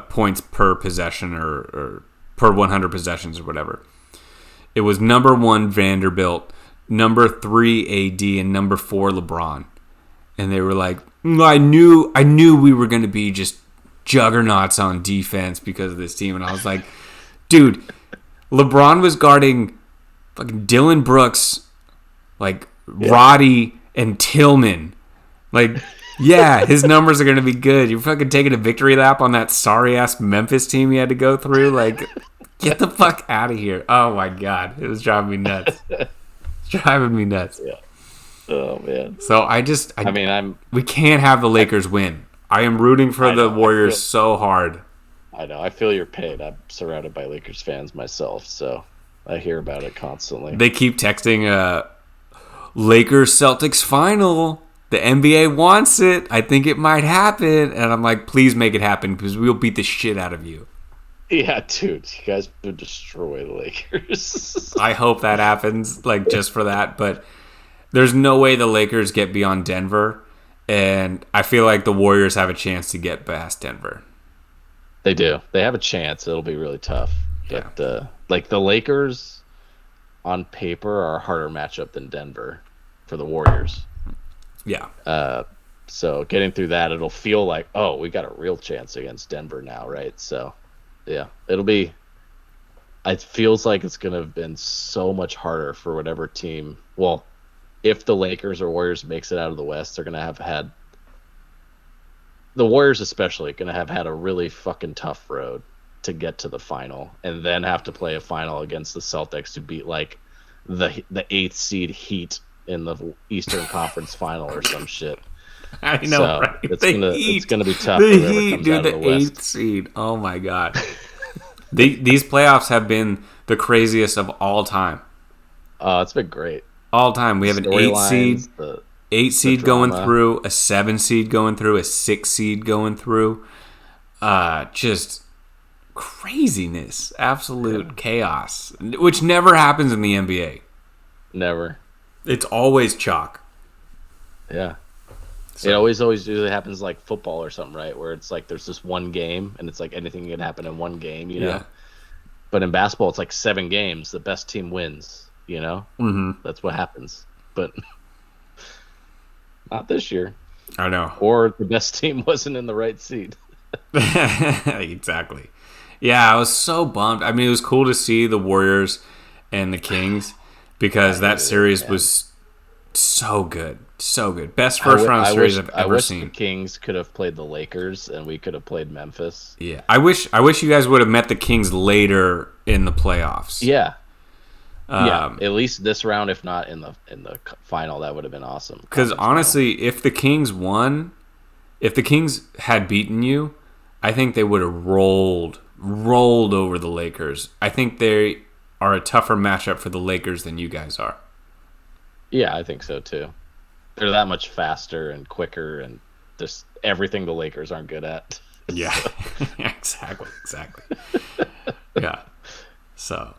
points per possession or per 100 possessions or whatever. It was number 1 Vanderbilt, number 3 AD, and number 4 LeBron. And they were like, I knew we were going to be just juggernauts on defense because of this team. And I was like, dude, LeBron was guarding fucking Dylan Brooks, like Roddy and Tillman. Like, yeah, his numbers are going to be good. You're fucking taking a victory lap on that sorry-ass Memphis team you had to go through. Like, get the fuck out of here. Oh, my God. It was driving me nuts. Driving me nuts. Yeah. Oh, man. So we can't have the Lakers win. I am rooting for the Warriors so hard. I know. I feel your pain. I'm surrounded by Lakers fans myself, so I hear about it constantly. They keep texting Lakers Celtics final. The NBA wants it. I think it might happen. And I'm like, please make it happen because we'll beat the shit out of you. Yeah, dude. You guys would destroy the Lakers. I hope that happens, like, just for that. But there's no way the Lakers get beyond Denver. And I feel like the Warriors have a chance to get past Denver. They do. They have a chance. It'll be really tough. But, the Lakers, on paper, are a harder matchup than Denver for the Warriors. Yeah. So getting through that, it'll feel like, oh, we got a real chance against Denver now, right? So, yeah, it feels like it's going to have been so much harder for whatever team. Well, if the Lakers or Warriors makes it out of the West, they're going to have had, the Warriors especially, going to have had a really fucking tough road to get to the final and then have to play a final against the Celtics to beat like the 8th seed Heat in the Eastern Conference final or some shit. I know, so right? It's gonna be tough. The Heat, dude, the 8th seed. Oh my God. These playoffs have been the craziest of all time. It's been great. All time. We have an 8 seed, 8 seed going through, a 7 seed going through, a 6 seed going through. Just craziness, absolute chaos, which never happens in the NBA. Never. It's always chalk. Yeah. So. It always usually happens like football or something, right? Where it's like there's this one game and it's like anything can happen in one game, you know? Yeah. But in basketball, it's like 7 games. The best team wins, you know? Mm-hmm. That's what happens. But not this year. I know. Or the best team wasn't in the right seed. Exactly. Yeah, I was so bummed. I mean, it was cool to see the Warriors and the Kings because that series was so good. So good. Best first round series I've ever seen. The Kings could have played the Lakers and we could have played Memphis. Yeah, I wish you guys would have met the Kings later in the playoffs. Yeah. At least this round, if not in the final, that would have been awesome. Because honestly, if the Kings had beaten you, I think they would have rolled over the Lakers. I think they are a tougher matchup for the Lakers than you guys are. Yeah, I think so too. They're that much faster and quicker, and there's everything the Lakers aren't good at. Yeah, exactly. Yeah. So,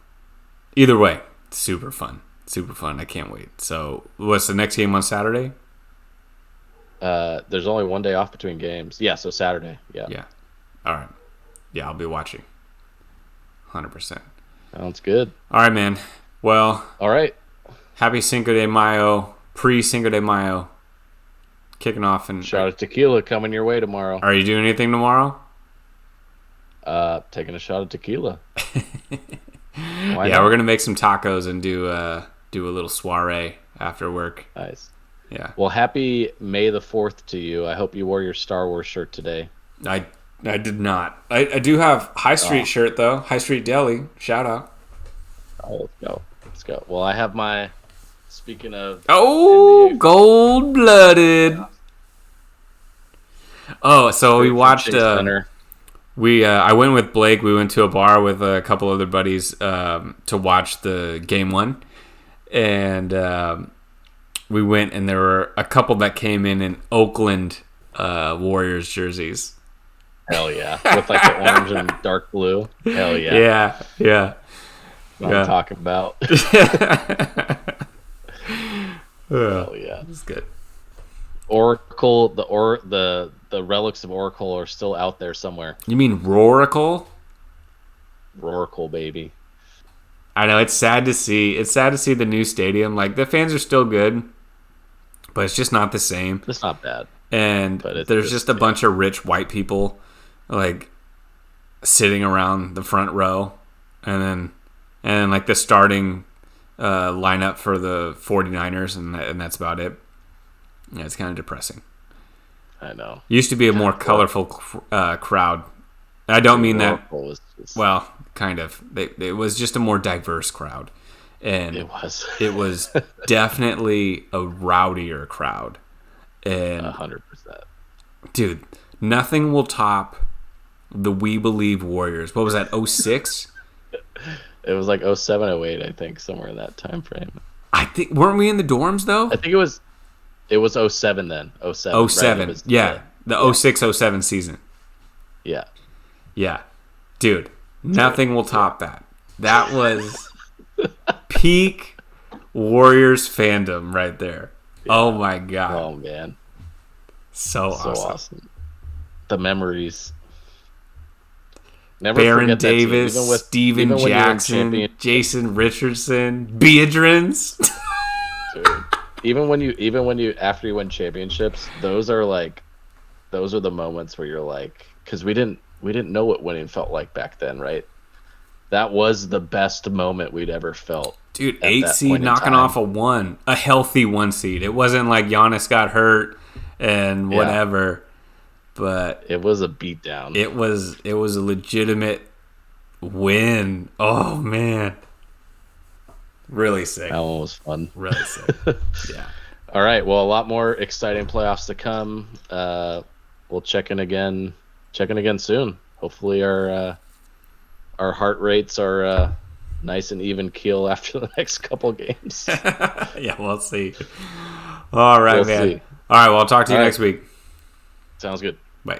either way, super fun. I can't wait. So, what's the next game on Saturday? There's only one day off between games. Yeah, so Saturday. Yeah. Yeah. All right. Yeah, I'll be watching. 100%. Sounds good. All right, man. Well. All right. Happy Cinco de Mayo. Pre-Cinco de Mayo. Kicking off. And shot of tequila coming your way tomorrow. Are you doing anything tomorrow? Taking a shot of tequila. Why not? We're gonna make some tacos and do a little soiree after work. Nice. Yeah. Well, happy May the 4th to you. I hope you wore your Star Wars shirt today. I did not. I do have High Street shirt though. High Street Deli. Shout out. Oh, let's go. Well, I have my. Speaking of. Oh, gold blooded. Oh, so we watched. I went with Blake. We went to a bar with a couple other buddies to watch the game one, and we went, and there were a couple that came in Oakland Warriors jerseys. Hell yeah, with like the orange and dark blue. Hell yeah. Yeah. What I'm talking about. Hell yeah, that's good. Oracle, the relics of Oracle are still out there somewhere. You mean Roracle? Roracle, baby. I know, it's sad to see. It's sad to see the new stadium. Like, the fans are still good, but it's just not the same. It's not bad. And there's just a bunch of rich white people, like, sitting around the front row, and then like the starting lineup for the 49ers, and that's about it. Yeah, it's kind of depressing. I know. Used to be a more colorful crowd. I don't mean that. Well, kind of. It was just a more diverse crowd, and it was definitely a rowdier crowd. And 100%. Dude, nothing will top the We Believe Warriors. What was that? 06? It was like 07, 08, I think, somewhere in that time frame. I think weren't we in the dorms though? I think it was 07 then. 07. 07. Right? Yeah. The 06, 07 season. Yeah. Yeah. Dude, nothing will top that. That was peak Warriors fandom right there. Yeah. Oh my god. Oh man. So awesome. The memories. Never Baron Davis, Steven Jackson, Jason Richardson, Beadrins. Dude, even when you after you win championships, those are the moments where you're like, because we didn't know what winning felt like back then, right? That was the best moment we'd ever felt. Dude, 8 seed knocking off a healthy 1 seed. It wasn't like Giannis got hurt and whatever. Yeah. But it was a beatdown. It was a legitimate win. Oh man, really sick. That one was fun. Really sick. Yeah. All right. Well, a lot more exciting playoffs to come. We'll check in again soon. Hopefully, our heart rates are nice and even keel after the next couple games. Yeah, we'll see. All right, man. See. All right. Well, I'll talk to you next week. Sounds good. Bye.